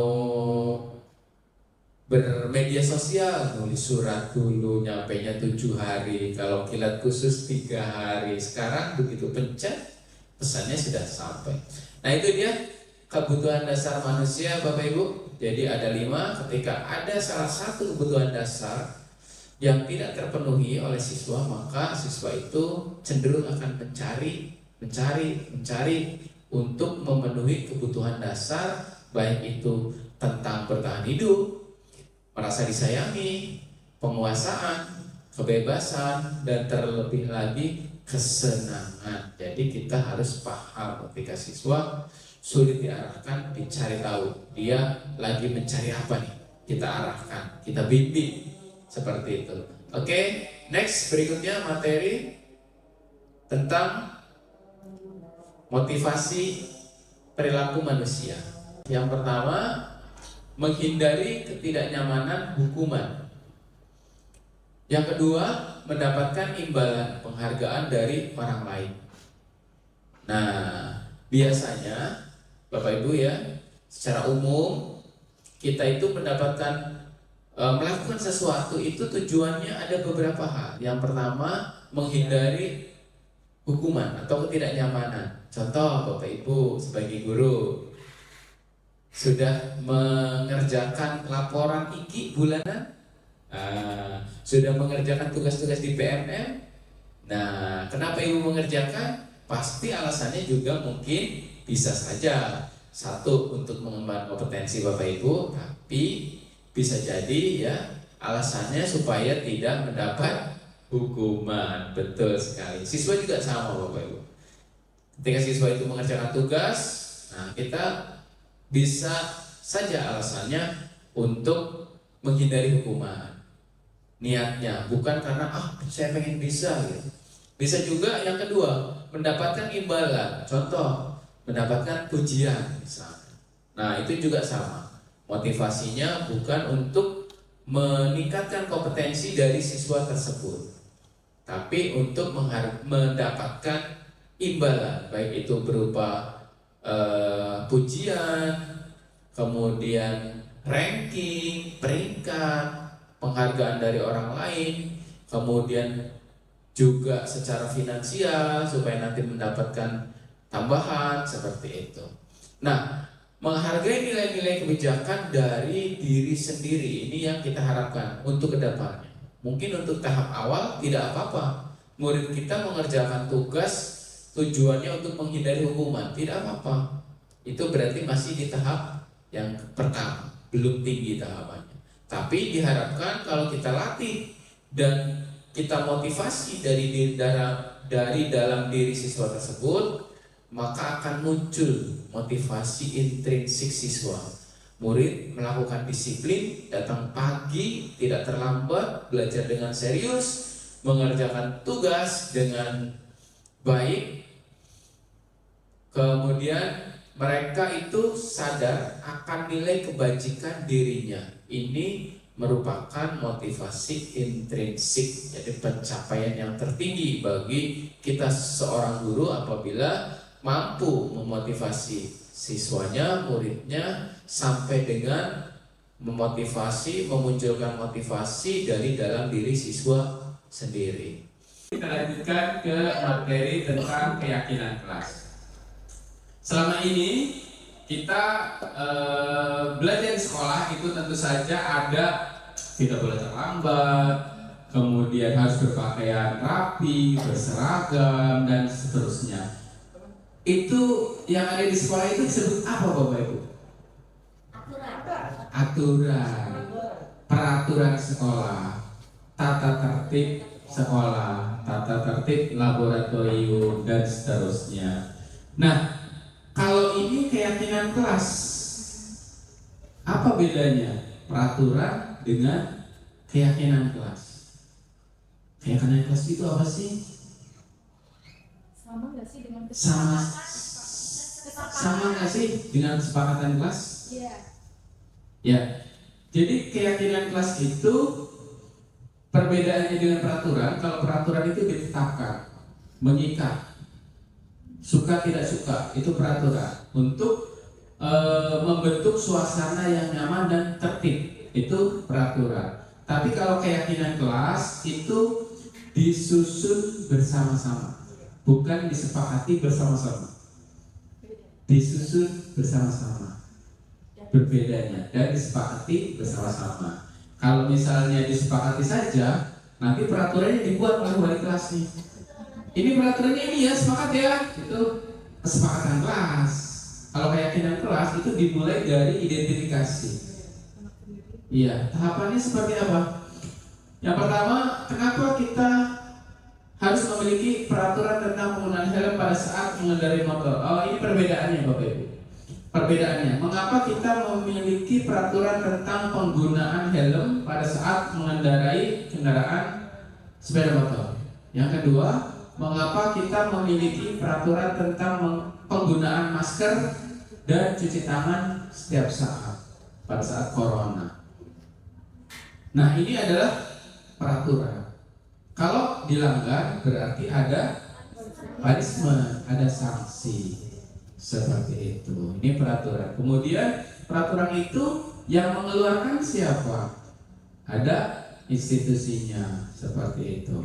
bermedia sosial, nulis surat dulu, nyampainya 7 hari, kalau kilat khusus 3 hari. Sekarang begitu pencet, pesannya sudah sampai. Nah, itu dia kebutuhan dasar manusia Bapak Ibu. Jadi ada 5, ketika ada salah satu kebutuhan dasar yang tidak terpenuhi oleh siswa, maka siswa itu cenderung akan mencari untuk memenuhi kebutuhan dasar, baik itu tentang bertahan hidup, merasa disayangi, penguasaan, kebebasan, dan terlebih lagi kesenangan. Jadi kita harus paham ketika siswa sulit diarahkan, dicari tahu dia lagi mencari apa nih, kita arahkan, kita bimbing. Seperti itu. Oke, next berikutnya materi tentang motivasi perilaku manusia. Yang pertama, menghindari ketidaknyamanan hukuman. Yang kedua, mendapatkan imbalan penghargaan dari orang lain. Nah, biasanya Bapak Ibu ya, secara umum kita itu mendapatkan melakukan sesuatu itu tujuannya ada beberapa hal. Yang pertama, menghindari hukuman atau ketidaknyamanan. Contoh, Bapak Ibu sebagai guru sudah mengerjakan laporan IKI bulanan, sudah mengerjakan tugas-tugas di PMM. Nah, kenapa Ibu mengerjakan? Pasti alasannya juga mungkin bisa saja satu untuk mengembangkan kompetensi Bapak Ibu, tapi bisa jadi ya alasannya supaya tidak mendapat hukuman. Betul sekali. Siswa juga sama Bapak Ibu. Ketika siswa itu mengerjakan tugas, nah kita bisa saja alasannya untuk menghindari hukuman. Niatnya bukan karena saya pengen bisa gitu. Bisa juga yang kedua, mendapatkan imbalan. Contoh, mendapatkan pujian misalnya. Nah, itu juga sama. Motivasinya bukan untuk meningkatkan kompetensi dari siswa tersebut, tapi untuk mendapatkan imbalan, baik itu berupa pujian, kemudian ranking, peringkat, penghargaan dari orang lain, kemudian juga secara finansial supaya nanti mendapatkan tambahan seperti itu. Nah, menghargai nilai-nilai kebijakan dari diri sendiri ini yang kita harapkan untuk kedepannya. Mungkin untuk tahap awal tidak apa-apa, murid kita mengerjakan tugas tujuannya untuk menghindari hukuman, tidak apa-apa. Itu berarti masih di tahap yang pertama, belum tinggi tahapannya. Tapi diharapkan kalau kita latih dan kita motivasi dari dalam diri siswa tersebut, maka akan muncul motivasi intrinsik siswa. Murid melakukan disiplin, datang pagi, tidak terlambat, belajar dengan serius, mengerjakan tugas dengan baik. Kemudian mereka itu sadar akan nilai kebajikan dirinya. Ini merupakan motivasi intrinsik, jadi pencapaian yang tertinggi bagi kita seorang guru apabila mampu memotivasi siswanya, muridnya sampai dengan memotivasi, memunculkan motivasi dari dalam diri siswa sendiri. Kita lanjutkan ke materi tentang keyakinan kelas. Selama ini kita belajar di sekolah itu tentu saja ada tidak boleh terlambat, kemudian harus berpakaian rapi, berseragam dan seterusnya. Itu yang ada di sekolah itu disebut apa Bapak Ibu? Aturan, peraturan sekolah, tata tertib sekolah, tata tertib laboratorium dan seterusnya. Nah, kalau ini keyakinan kelas, apa bedanya peraturan dengan keyakinan kelas? Keyakinan kelas itu apa sih? Sama nggak sih dengan Sama nggak sih dengan kesepakatan kelas? Iya. Ya. Jadi keyakinan kelas itu perbedaannya dengan peraturan. Kalau peraturan itu ditetapkan, mengikat, suka tidak suka, itu peraturan untuk membentuk suasana yang nyaman dan tertib, itu peraturan. Tapi kalau keyakinan kelas itu disusun bersama-sama, bukan disepakati bersama-sama, disusun bersama-sama. Berbedanya dan disepakati bersama-sama. Kalau misalnya disepakati saja, nanti peraturannya dibuat oleh wali kelas nih. Ini peraturannya ini ya, sepakat ya, itu kesepakatan kelas. Kalau keyakinan kelas itu dimulai dari identifikasi. Iya, tahapannya seperti apa? Yang pertama, kenapa kita harus memiliki peraturan tentang penggunaan helm pada saat mengendarai motor? Oh, ini perbedaannya Bapak Ibu. Perbedaannya, mengapa kita memiliki peraturan tentang penggunaan helm pada saat mengendarai kendaraan sepeda motor? Yang kedua, mengapa kita memiliki peraturan tentang penggunaan masker dan cuci tangan setiap saat pada saat corona? Nah, ini adalah peraturan. Kalau dilanggar berarti ada punishment, ada sanksi. Seperti itu. Ini peraturan. Kemudian peraturan itu yang mengeluarkan siapa? Ada institusinya, seperti itu.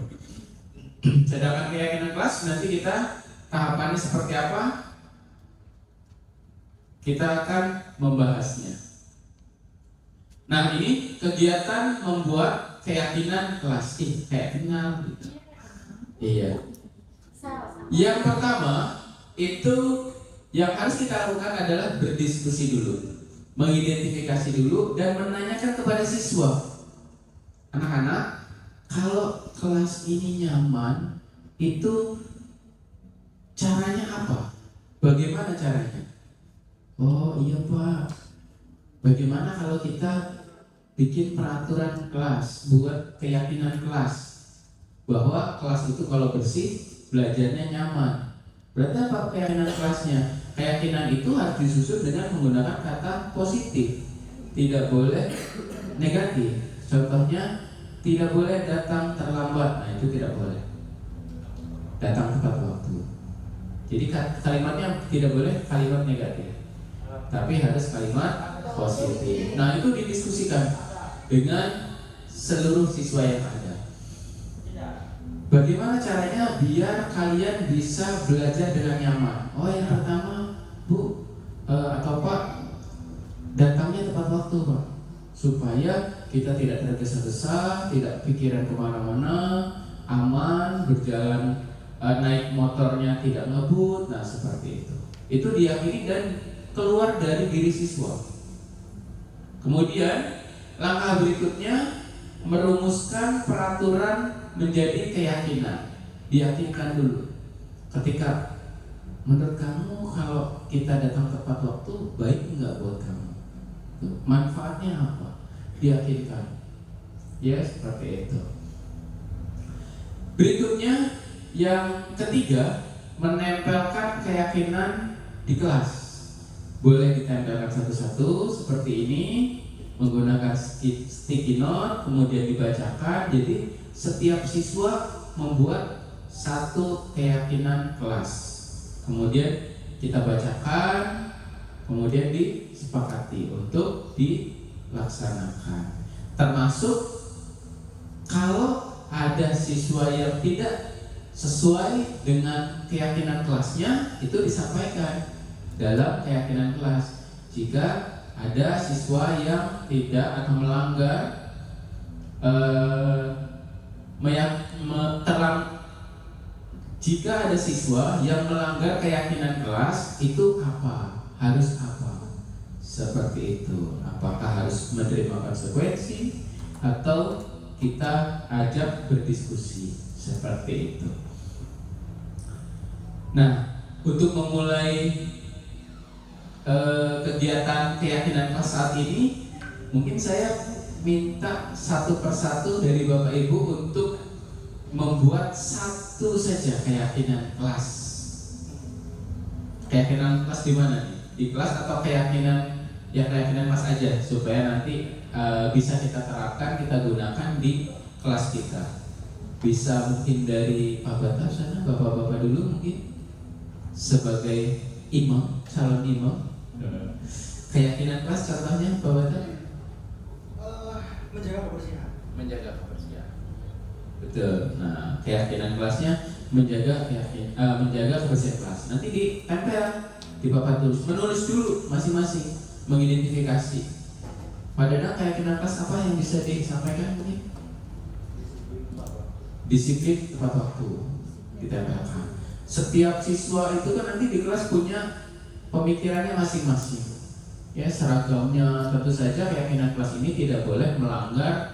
Sedangkan keyakinan kelas nanti kita tahapannya seperti apa? Kita akan membahasnya. Nah, ini kegiatan membuat keyakinan kelas. Keyakinan gitu. Iya. Yang pertama itu yang harus kita lakukan adalah berdiskusi dulu, mengidentifikasi dulu dan menanyakan kepada siswa. Anak-anak, kalau kelas ini nyaman, itu caranya apa? Bagaimana caranya? Oh iya Pak, bagaimana kalau kita bikin peraturan kelas, buat keyakinan kelas bahwa kelas itu kalau bersih, belajarnya nyaman. Berarti apa keyakinan kelasnya? Keyakinan itu harus disusun dengan menggunakan kata positif, tidak boleh negatif. Contohnya, tidak boleh datang terlambat. Nah, itu tidak boleh. Datang tepat waktu. Jadi kalimatnya tidak boleh kalimat negatif, tapi harus kalimat positif. Nah, itu didiskusikan dengan seluruh siswa yang ada. Bagaimana caranya biar kalian bisa belajar dengan nyaman? Oh, yang pertama, Bu atau Pak, datangnya tepat waktu, Pak, supaya kita tidak tergesa-gesa, tidak pikiran kemana-mana, aman, berjalan, naik motornya tidak ngebut. Nah, seperti itu. Itu diyakini dan keluar dari diri siswa. Kemudian langkah berikutnya merumuskan peraturan menjadi keyakinan. Diyakinkan dulu. Ketika menurut kamu kalau kita datang tepat waktu baik nggak buat kamu? Manfaatnya apa? Diyakinkan. Ya, seperti itu. Berikutnya yang ketiga, menempelkan keyakinan di kelas. Boleh ditempelkan satu-satu seperti ini, menggunakan sticky note, kemudian dibacakan. Jadi setiap siswa membuat satu keyakinan kelas, kemudian kita bacakan, kemudian disepakati untuk dilaksanakan. Termasuk kalau ada siswa yang tidak sesuai dengan keyakinan kelasnya, itu disampaikan dalam keyakinan kelas. Jika ada siswa yang tidak atau melanggar jika ada siswa yang melanggar keyakinan kelas, itu apa? Harus apa? Seperti itu. Apakah harus menerima konsekuensi atau kita ajak berdiskusi? Seperti itu. Nah, untuk memulai kegiatan keyakinan kelas saat ini, mungkin saya minta satu persatu dari Bapak Ibu untuk membuat satu saja keyakinan kelas. Keyakinan kelas di mana nih? Di kelas atau keyakinan kelas aja, supaya nanti bisa kita terapkan, kita gunakan di kelas kita. Bisa mungkin dari Pak Bata sana, bapak-bapak dulu mungkin sebagai imam, calon imam. Keyakinan kelas contohnya Pak Bata? Menjaga kebersihan. Menjaga kebersihan. Betul. Nah, keyakinan kelasnya menjaga kebersihan kelas. Nanti ditempel di papan tulis, menulis dulu masing-masing, mengidentifikasi. Pak Danang, keyakinan kelas apa yang bisa disampaikan mungkin? Disiplin tepat waktu, ditempelkan. Setiap siswa itu kan nanti di kelas punya pemikirannya masing-masing. Ya, seragamnya tentu saja keyakinan kelas ini tidak boleh melanggar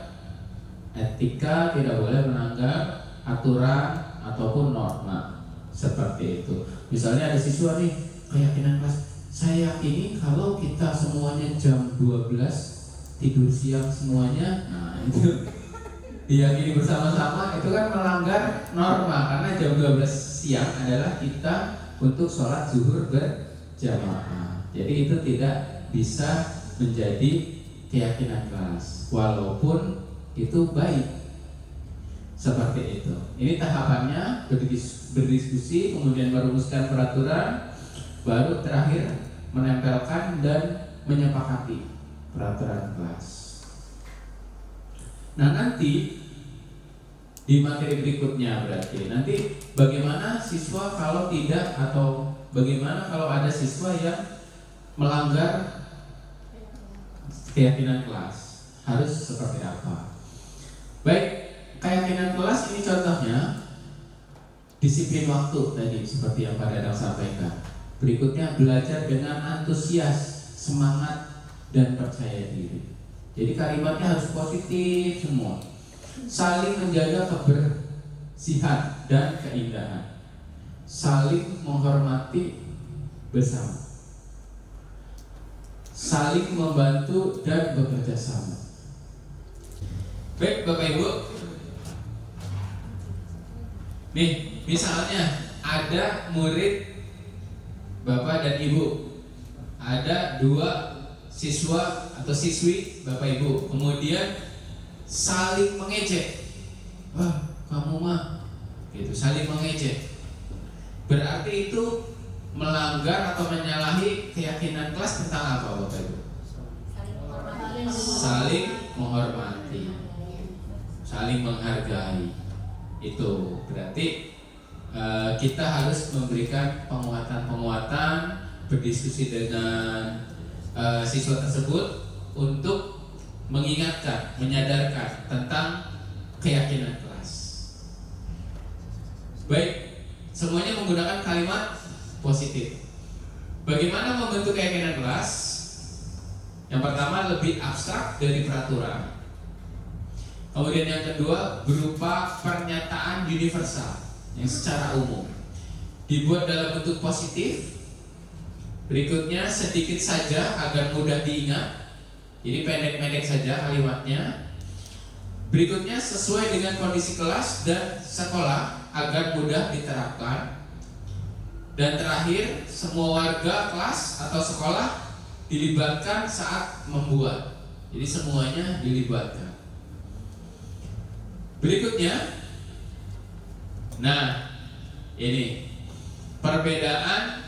etika, tidak boleh melanggar aturan ataupun norma. Seperti itu. Misalnya ada siswa nih, keyakinan kelas, saya yakini kalau kita semuanya jam 12 tidur siang semuanya. Nah, itu diyakini bersama-sama, itu kan melanggar norma, karena jam 12 siang adalah kita untuk sholat zuhur berjamaah. Jadi itu tidak bisa menjadi keyakinan kelas, walaupun itu baik. Seperti itu. Ini tahapannya, berdiskusi, kemudian merumuskan peraturan, baru terakhir menempelkan dan menyepakati peraturan kelas. Nah, nanti di materi berikutnya berarti nanti bagaimana siswa kalau tidak, atau bagaimana kalau ada siswa yang melanggar keyakinan kelas, harus seperti apa. Baik, keyakinan kelas ini contohnya disiplin waktu tadi seperti yang Pak Dadang sampaikan. Berikutnya belajar dengan antusias, semangat, dan percaya diri. Jadi kalimatnya harus positif semua. Saling menjaga kebersihan dan keindahan. Saling menghormati bersama. Saling membantu dan bekerja sama. Baik Bapak Ibu. Nih, misalnya ada murid Bapak dan Ibu, ada 2 siswa atau siswi Bapak Ibu, kemudian saling mengejek. Wah, kamu mah gitu, saling mengejek. Berarti itu melanggar atau menyalahi keyakinan kelas tentang apa Bapak Ibu? Saling menghormati, saling menghargai. Itu berarti kita harus memberikan penguatan-penguatan, berdiskusi dengan siswa tersebut untuk mengingatkan, menyadarkan tentang keyakinan kelas. Baik, semuanya menggunakan kalimat positif. Bagaimana membentuk keyakinan kelas? Yang pertama lebih abstrak dari peraturan. Kemudian yang kedua berupa pernyataan universal yang secara umum, dibuat dalam bentuk positif. Berikutnya sedikit saja agar mudah diingat, jadi pendek-pendek saja kalimatnya. Berikutnya sesuai dengan kondisi kelas dan sekolah agar mudah diterapkan. Dan terakhir, semua warga kelas atau sekolah dilibatkan saat membuat. Jadi semuanya dilibatkan. Berikutnya, nah ini perbedaan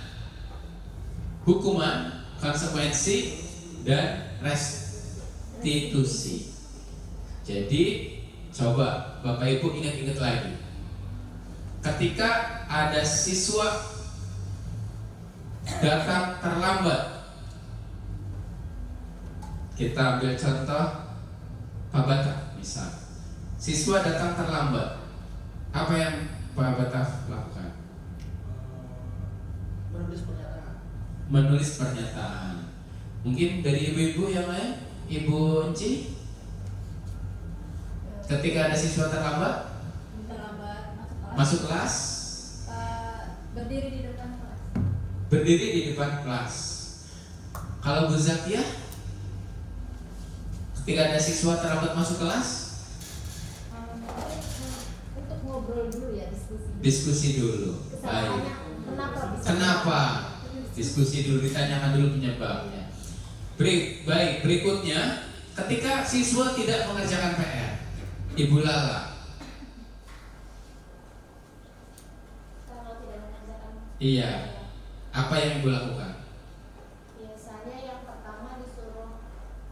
hukuman, konsekuensi, dan restitusi. Jadi coba Bapak Ibu ingat-ingat lagi. Ketika ada siswa datang terlambat, kita ambil contoh Pak Bata misal. Siswa datang terlambat, apa yang Pak Bata lakukan? Menulis pernyataan. Mungkin dari ibu-ibu yang lain, Ibu Enci, ketika ada siswa terlambat masuk kelas, berdiri di depan kelas. Berdiri di depan kelas. Kalau Bu Zakia, ketika ada siswa terlambat masuk kelas, Untuk ngobrol dulu ya, diskusi dulu. Baik. Kenapa? Diskusi dulu, ditanyakan dulu penyebabnya. Baik, berikutnya ketika siswa tidak mengerjakan PR, Ibu Lala. Kalau tidak mengerjakan, Iya. Apa yang Ibu lakukan? biasanya yang pertama disuruh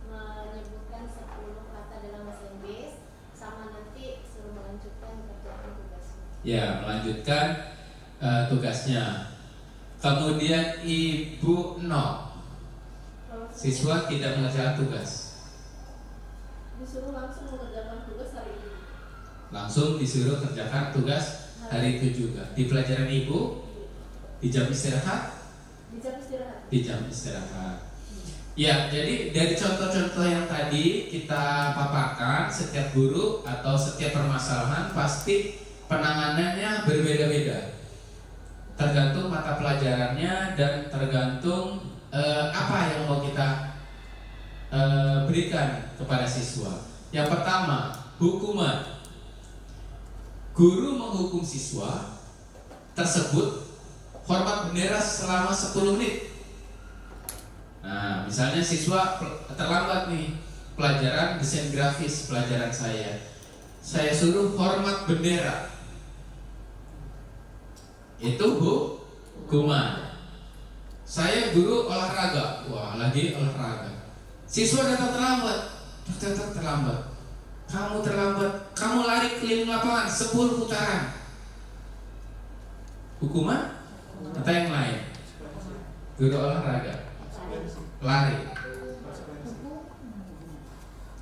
menyebutkan 10 kata dalam bahasa Inggris, sama nanti suruh melanjutkan kerjaan tugasnya. Ya, melanjutkan tugasnya. Kemudian Ibu No, siswa tidak mengerjakan tugas, disuruh langsung mengerjakan tugas hari ini. langsung disuruh kerjakan tugas hari itu juga. Di pelajaran Ibu, di jam istirahat, Di jam istirahat. di jam istirahat. Ya, jadi dari contoh-contoh yang tadi kita paparkan, setiap guru atau setiap permasalahan pasti penanganannya berbeda-beda. Tergantung mata pelajarannya dan tergantung apa yang mau kita berikan kepada siswa. Yang pertama, hukuman. Guru menghukum siswa tersebut hormat bendera selama 10 menit. Nah, misalnya siswa terlambat nih pelajaran desain grafis, pelajaran saya suruh hormat bendera. Itu hukuman. Saya guru olahraga, wah lagi olahraga. Siswa datang terlambat, terlambat. Kamu terlambat, kamu lari keliling lapangan 10 putaran. Hukuman atau yang lain? Guru olahraga, lari.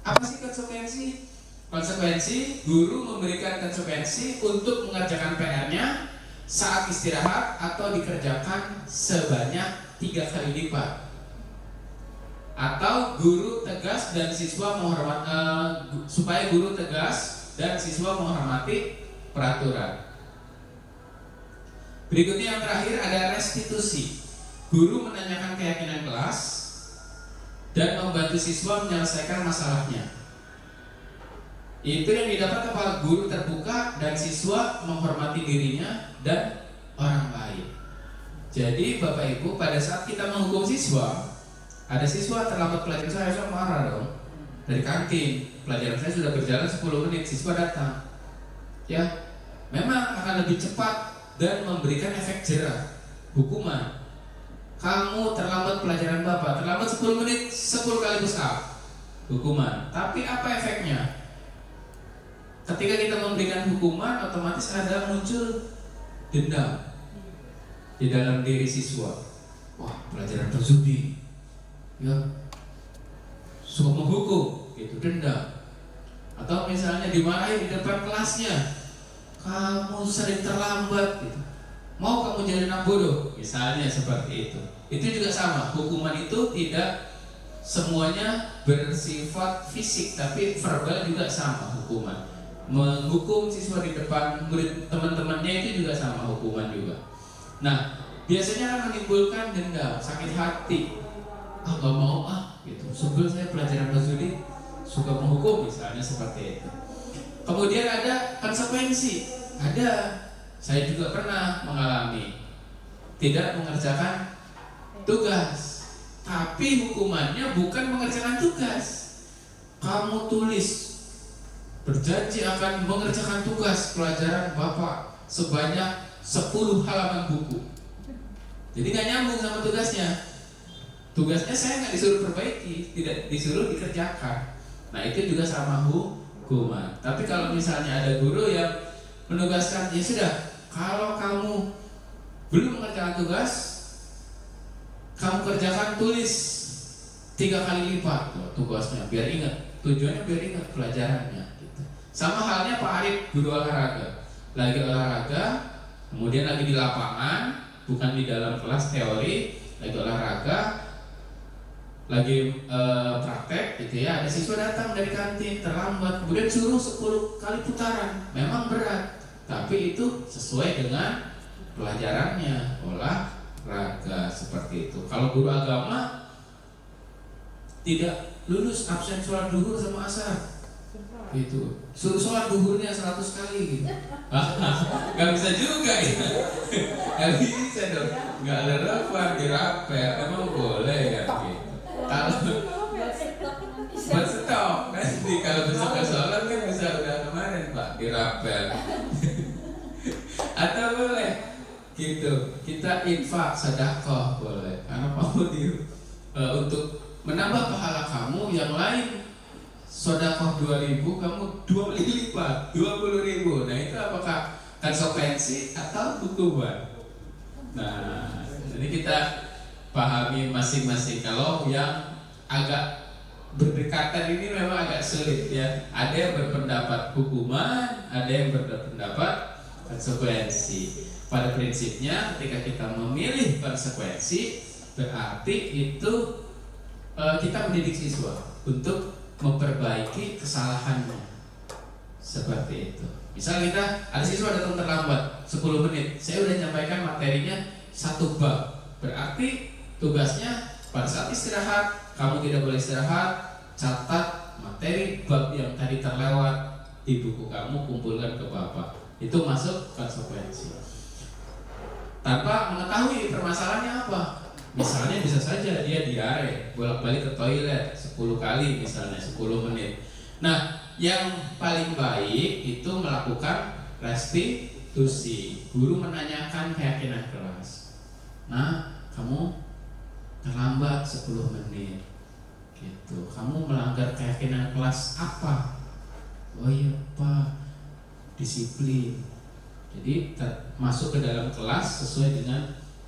Apa sih konsekuensi? Konsekuensi, guru memberikan konsekuensi untuk mengerjakan PR-nya saat istirahat atau dikerjakan sebanyak 3 kali lipat. Atau guru tegas dan siswa supaya guru tegas dan siswa menghormati peraturan. Berikutnya yang terakhir ada restitusi. Guru menanyakan keyakinan kelas dan membantu siswa menyelesaikan masalahnya. Itu yang didapat apabila guru terbuka dan siswa menghormati dirinya dan orang lain. Jadi Bapak Ibu, pada saat kita menghukum siswa, ada siswa terlambat pelajaran, saya marah dong. Dari kantin, pelajaran saya sudah berjalan 10 menit, siswa datang. Ya, memang akan lebih cepat dan memberikan efek jerah, hukuman. Kamu terlambat pelajaran Bapak, terlambat 10 menit, 10 kali push up, hukuman. Tapi apa efeknya? Ketika kita memberikan hukuman, otomatis ada muncul dendam di dalam diri siswa. Wah, pelajaran tersebut, ya, suka menghukum, itu dendam. Atau misalnya dimarahi di depan kelasnya, kamu sering terlambat, gitu. Mau kamu jadi anak bodoh, misalnya seperti itu. Itu juga sama, hukuman itu tidak semuanya bersifat fisik, tapi verbal juga sama hukuman. Menghukum siswa di depan murid teman-temannya itu juga sama, hukuman juga. Nah, biasanya akan menimbulkan dendam, sakit hati. Gak mau gitu. Sebelum saya pelajaran Mazuli suka menghukum, misalnya seperti itu. Kemudian ada konsekuensi. Ada, saya juga pernah mengalami tidak mengerjakan tugas, tapi hukumannya bukan mengerjakan tugas. Kamu tulis berjanji akan mengerjakan tugas pelajaran Bapak sebanyak 10 halaman buku. Jadi gak nyambung sama tugasnya. Tugasnya saya nggak disuruh perbaiki, tidak disuruh dikerjakan. Nah itu juga sama hukuman. Tapi kalau misalnya ada guru yang menugaskan, ya sudah, kalau kamu belum mengerjakan tugas, kamu kerjakan, tulis 3 kali lipat tugasnya, biar ingat. Tujuannya biar ingat pelajarannya. Gitu. Sama halnya Pak Arif, guru olahraga. Lagi olahraga, kemudian lagi di lapangan, bukan di dalam kelas teori, lagi olahraga, lagi praktek gitu ya. Ada siswa datang dari kantin terlambat, kemudian suruh 10 kali putaran. Memang berat, tapi itu sesuai dengan pelajarannya, olahraga seperti itu. Kalau guru agama tidak lulus, absen sholat duhur sama asar gitu, suruh sholat duhurnya 100 kali gitu. Gak bisa juga ya. Gak bisa dong, gak ada rapor, dirapel. Emang boleh ya gitu. Kalau buat stok nanti kalau besok ke sholat kan bisa udah kemarin Pak, dirapel. Atau boleh gitu, kita infak sedekah boleh, karena mau untuk menambah pahala kamu yang lain. Sedekah 2.000, kamu 2 kali lipat 20.000. Nah itu apakah konsekuensi atau hukuman? Nah jadi kita pahami masing-masing. Kalau yang agak berdekatan ini memang agak sulit ya. Ada yang berpendapat hukuman, ada yang berpendapat konsekuensi. Pada prinsipnya ketika kita memilih konsekuensi, berarti itu kita mendidik siswa untuk memperbaiki kesalahannya. Seperti itu. Misal kita ada siswa datang terlambat 10 menit, saya udah nyampaikan materinya 1 bab. Berarti tugasnya pada saat istirahat, kamu tidak boleh istirahat, catat materi bab yang tadi terlewat di buku kamu, kumpulkan ke Bapak. Itu masuk konsekuensi. Tanpa mengetahui permasalahannya apa. Misalnya bisa saja dia diare, bolak-balik ke toilet 10 kali misalnya 10 menit. Nah, yang paling baik itu melakukan restitusi. Guru menanyakan keyakinan kelas. Nah, kamu terlambat 10 menit gitu. Kamu melanggar keyakinan kelas apa? Oh iya Pak, disiplin. Jadi masuk ke dalam kelas sesuai dengan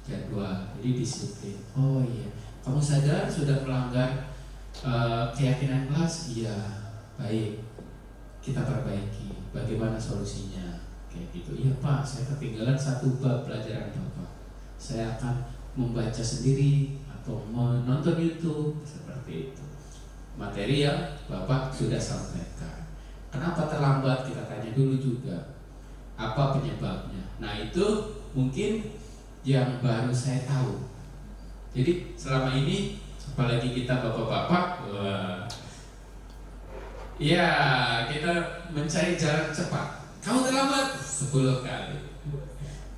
jadwal, jadi disiplin. Oh iya, kamu sadar sudah melanggar keyakinan kelas? Iya, baik, kita perbaiki. Bagaimana solusinya? Kayak gitu. Iya Pak, saya ketinggalan 1 bab pelajaran Bapak. Saya akan membaca sendiri atau menonton YouTube, seperti itu. Materi yang Bapak sudah sampaikan. Kenapa terlambat? Kita tanya dulu juga. Apa penyebabnya? Nah itu mungkin yang baru saya tahu. Jadi selama ini, apalagi kita bapak-bapak, ya kita mencari jalan cepat. Kamu terlambat 10 kali.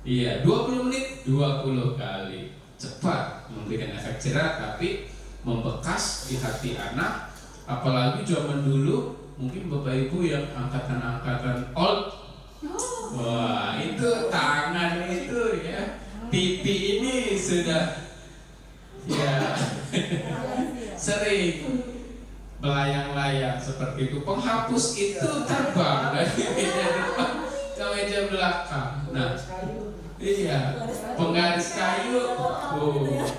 Iya, 20 menit 20 kali. Cepat, memberikan efek jerah tapi membekas di hati anak. Apalagi zaman dulu, mungkin bapak ibu yang angkatan-angkatan old, wah itu tangan itu ya, pipi ini sudah ya sering melayang-layang seperti itu. Penghapus itu terbang dari meja depan ke meja belakang. Nah, iya, penggaris kayu.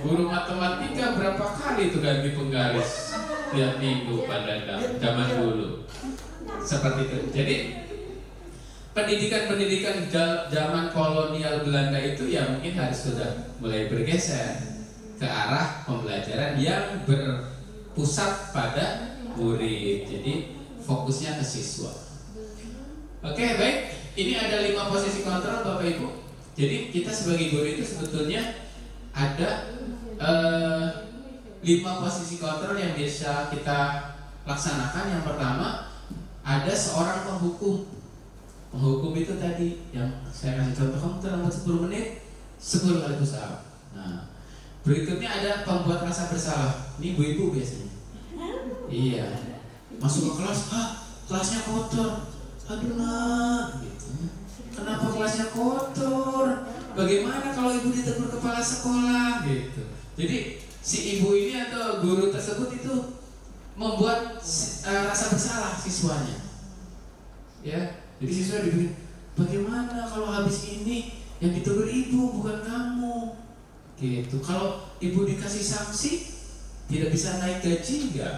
Guru matematika berapa kali itu ganti penggaris tiap minggu pada zaman dulu. Seperti itu. Jadi pendidikan zaman kolonial Belanda itu ya mungkin harus sudah mulai bergeser ke arah pembelajaran yang berpusat pada murid. Jadi fokusnya ke siswa. Oke, baik. Ini ada 5 posisi kontrol Bapak Ibu. Jadi kita sebagai guru itu sebetulnya ada 5 posisi kontrol yang bisa kita laksanakan. Yang pertama, ada seorang penghukum. Penghukum itu tadi yang saya kasih contoh, kamu terlambat 10 menit 10 kali push up. Nah, berikutnya ada pembuat rasa bersalah. Ini ibu-ibu biasanya. Iya, masuk ke kelas, kelasnya kotor. Aduh nak, gitu. Kenapa kelasnya kotor? Bagaimana kalau ibu ditegur kepala sekolah? Gitu. Jadi si ibu ini atau guru tersebut itu membuat rasa bersalah siswanya. Ya, jadi siswa dibikin, bagaimana kalau habis ini yang ditegur ibu bukan kamu? Gitu. Kalau ibu dikasih sanksi, tidak bisa naik gaji enggak?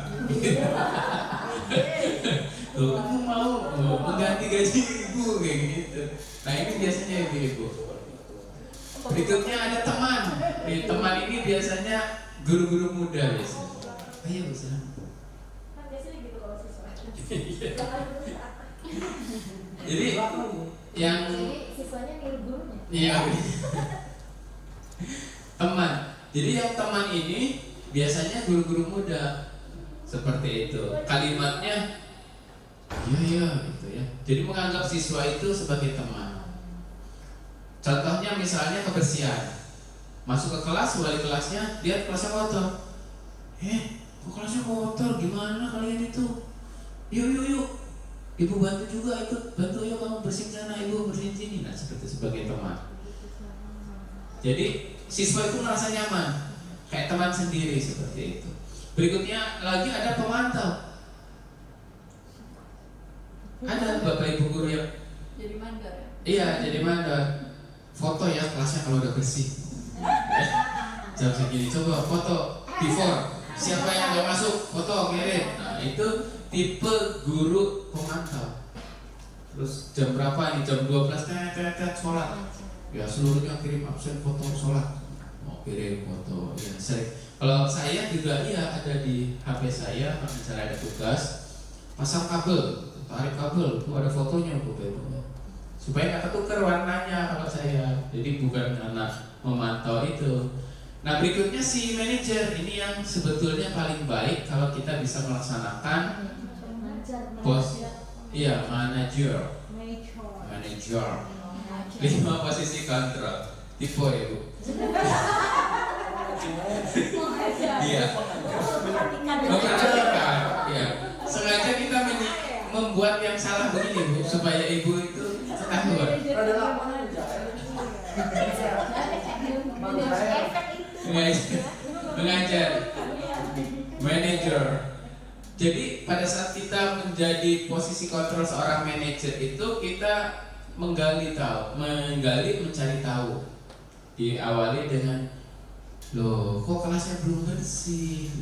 Loh, kamu mau mengganti gaji ibu kayak gitu. Nah ini biasanya ibu-ibu. Berikutnya ada teman. Teman ini biasanya guru-guru muda biasanya. Ayo bisa. Kan biasanya gitu kalau siswa. Jadi yang siswanya niru gurunya. Iya. Teman. Jadi yang teman ini biasanya guru-guru muda. Seperti itu. Kalimatnya iya gitu ya. Jadi menganggap siswa itu sebagai teman. Contohnya misalnya kebersihan. Masuk ke kelas, wali kelasnya lihat kelasnya kotor. Kok kelasnya kotor? Gimana kalian itu? Yuk. Ibu bantu juga, ikut bantu, yuk kamu bersihin sana, ibu bersihin sini. Nah seperti sebagai teman. Jadi siswa itu merasa nyaman, kayak teman sendiri seperti itu. Berikutnya lagi ada pemantau. Ada bapak ibu guru yang Jadi mandor ya? iya jadi mandor. Foto ya kelasnya kalau udah bersih. Jam segini coba foto before. Siapa yang nggak masuk foto kirim. Nah itu tipe guru pemantau. Terus jam berapa ini? Jam 12 sholat. Ya seluruhnya kirim absen foto sholat. Mau kirim foto ya sering. Kalau saya juga iya ada di HP saya. Misalnya ada tugas pasang kabel, tarik kabel, tuh ada fotonya supaya nggak ketukar warnanya kalau saya. Jadi bukan karena memantau itu. Nah berikutnya si manajer ini yang sebetulnya paling baik kalau kita bisa melaksanakan manager 5 posisi kontrol tipe ya bu. Iya. Memperhatikan. Iya. Sengaja kita membuat yang salah begini bu, supaya ibu itu ketahuan. mengajar, manager. Jadi pada saat kita menjadi posisi kontrol seorang manajer itu kita menggali, mencari tahu. Diawali dengan, loh kok kelasnya belum bersih?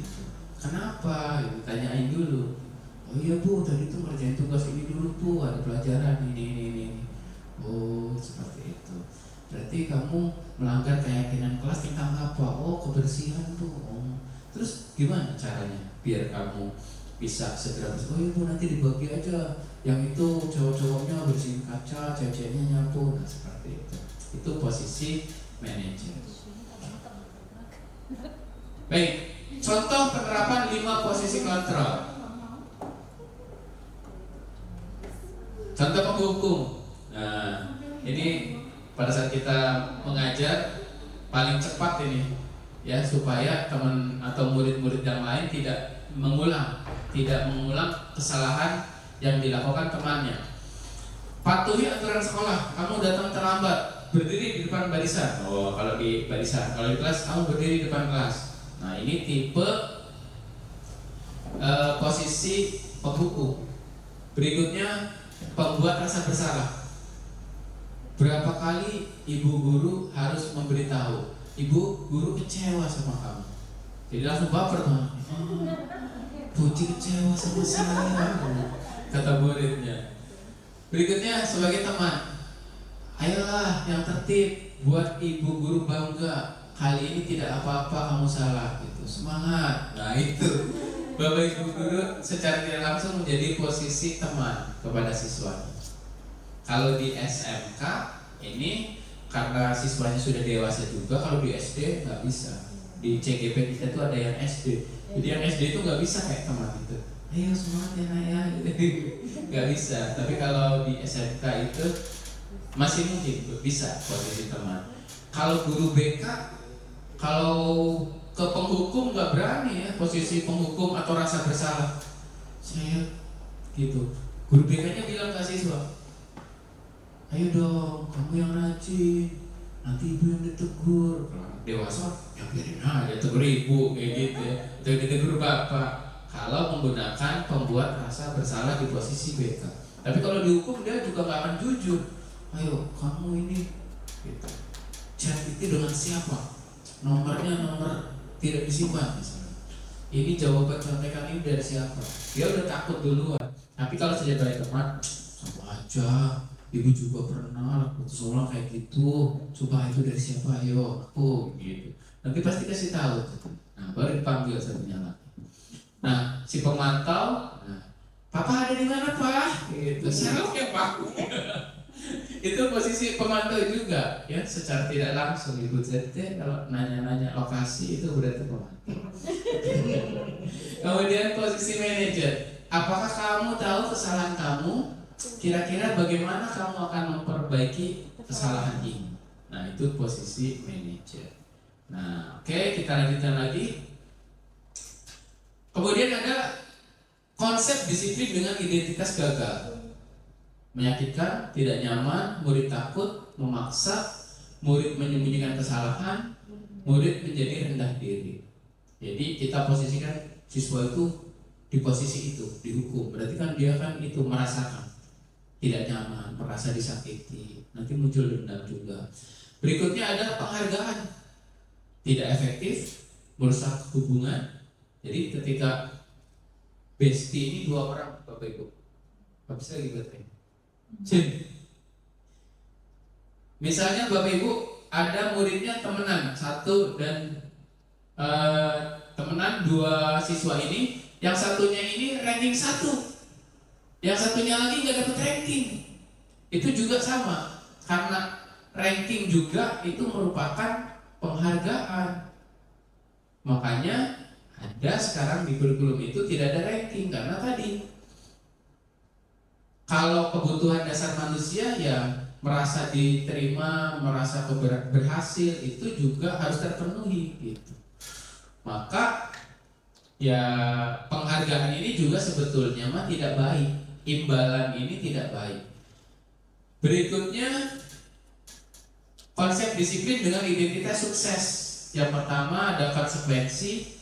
Kenapa? Tanyain dulu. Oh iya bu, tadi tuh ngerjain tugas ini dulu tuh, ada pelajaran ini. Oh seperti itu. Berarti kamu melanggar keyakinan kelas tentang apa? Oh kebersihan tuh. Oh. Terus gimana caranya biar kamu bisa segera bersih? Oh iya bu, nanti dibagi aja. Yang itu cowok-cowoknya bersihin kaca, cewek-ceweknya nyapu. Nah seperti itu. Itu posisi manajer. Baik, contoh penerapan 5 posisi kontrol. Contoh penghukum. Nah, ini pada saat kita mengajar paling cepat ini ya, supaya teman atau murid-murid yang lain tidak mengulang kesalahan yang dilakukan temannya. Patuhi aturan sekolah. Kamu datang terlambat, berdiri di depan barisan. Oh, kalau di barisan, kalau di kelas kamu berdiri di depan kelas. Nah, ini tipe posisi penghukum. Berikutnya, pembuat rasa bersalah. Berapa kali ibu guru harus memberitahu, ibu guru kecewa sama kamu. Jadi langsung baper tuh. Puji kecewa sama saya, kata muridnya. Berikutnya sebagai teman, ayolah yang tertib, buat ibu guru bangga. Kali ini tidak apa-apa kamu salah, gitu. Semangat. Nah itu Bapak Ibu guru secara tidak langsung menjadi posisi teman kepada siswanya. Kalau di SMK ini karena siswanya sudah dewasa juga, kalau di SD nggak bisa. Di CGP kita tuh ada yang SD. Jadi yang SD itu nggak bisa kayak teman itu. Ayo semangat ya Naya, nggak bisa. Tapi kalau di SMK itu masih mungkin bisa posisi teman. Kalau guru BK, kalau ke penghukum nggak berani ya, posisi penghukum atau rasa bersalah. Saya gitu. Guru BK-nya bilang ke siswa, ayo dong, kamu yang rajin, nanti ibu yang ditegur. Dewasa, ya biarin aja tegur ibu kayak gitu ya. Jangan ditegur bapak. Kalau menggunakan pembuat rasa bersalah di posisi BK. Tapi kalau dihukum dia juga nggak akan jujur. Ayo, kamu ini, gitu. Chat itu dengan siapa? Nomornya nomor tidak disimpan misalnya. Ini jawaban contekan ini dari siapa? Dia udah takut duluan. Tapi kalau sebagai teman, sama aja. Ibu juga pernah putus sekolah kayak gitu. Coba itu dari siapa? Ayo, aku gitu. Nanti pasti kasih tahu. Nah, baru dipanggil satunya lagi. Nah, si pemantau, Papa ada di mana Pak? Gitu. Serok ya Pak. Itu posisi pemantau juga, ya secara tidak langsung Ibu ZT kalau nanya-nanya lokasi itu berarti pemantau. Kemudian posisi manajer, apakah kamu tahu kesalahan kamu? Kira-kira bagaimana kamu akan memperbaiki kesalahan ini? Nah itu posisi manajer. Nah oke, kita lanjutkan lagi. Kemudian ada konsep disiplin dengan identitas gagal. Menyakitkan, tidak nyaman, murid takut, memaksa, murid menyembunyikan kesalahan, murid menjadi rendah diri. Jadi kita posisikan siswa itu di posisi itu, dihukum. Berarti kan dia kan itu merasakan tidak nyaman, merasa disakiti, nanti muncul dendam juga. Berikutnya ada penghargaan, tidak efektif, merusak hubungan. Jadi ketika bestie ini 2 orang, Bapak Ibu, habis lagi baterai. Misalnya Bapak Ibu ada muridnya temenan 1 dan temenan 2 siswa ini, yang satunya ini ranking 1. Yang satunya lagi nggak dapat ranking, itu juga sama, karena ranking juga itu merupakan penghargaan. Makanya ada sekarang di kurikulum itu tidak ada ranking karena tadi kalau kebutuhan dasar manusia ya merasa diterima, merasa berhasil itu juga harus terpenuhi gitu. Maka ya penghargaan ini juga sebetulnya mah tidak baik. Imbalan ini tidak baik. Berikutnya konsep disiplin dengan identitas sukses. Yang pertama ada konsekuensi,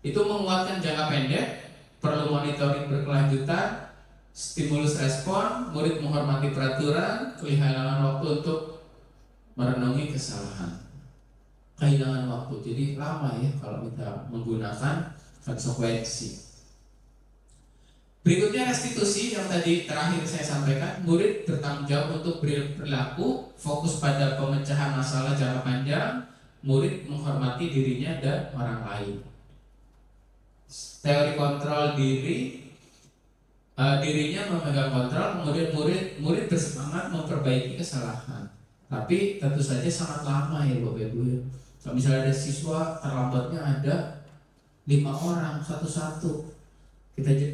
itu menguatkan jangka pendek, perlu monitoring berkelanjutan, stimulus respon, murid menghormati peraturan, kehilangan waktu untuk merenungi kesalahan. Kehilangan waktu, jadi lama ya kalau kita menggunakan konsekuensi. Berikutnya restitusi yang tadi terakhir saya sampaikan, murid bertanggung jawab untuk berperilaku, fokus pada pemecahan masalah jangka panjang, murid menghormati dirinya dan orang lain. Teori kontrol diri, dirinya memegang kontrol, kemudian murid bersemangat memperbaiki kesalahan. Tapi tentu saja sangat lama ya Bapak Ibu ya. Kalau misalnya ada siswa terlambatnya ada 5 orang satu-satu.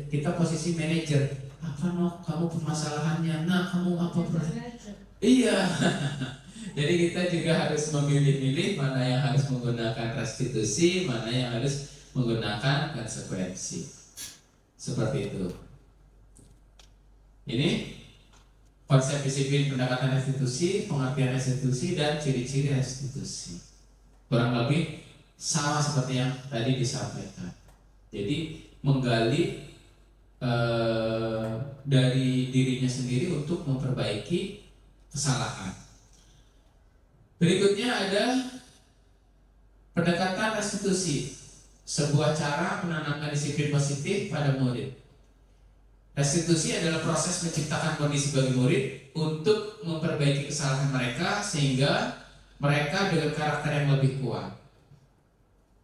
Kita posisi manajer, apa no kamu permasalahannya, nah kamu apa iya. Jadi kita juga harus memilih-milih mana yang harus menggunakan restitusi, mana yang harus menggunakan konsekuensi. Seperti itu. Ini konsep disiplin pendekatan restitusi, pengertian restitusi, dan ciri-ciri restitusi. Kurang lebih sama seperti yang tadi disampaikan. Jadi menggali dari dirinya sendiri untuk memperbaiki kesalahan. Berikutnya ada pendekatan restitusi, sebuah cara menanamkan disiplin positif pada murid. Restitusi adalah proses menciptakan kondisi bagi murid untuk memperbaiki kesalahan mereka sehingga mereka dengan karakter yang lebih kuat.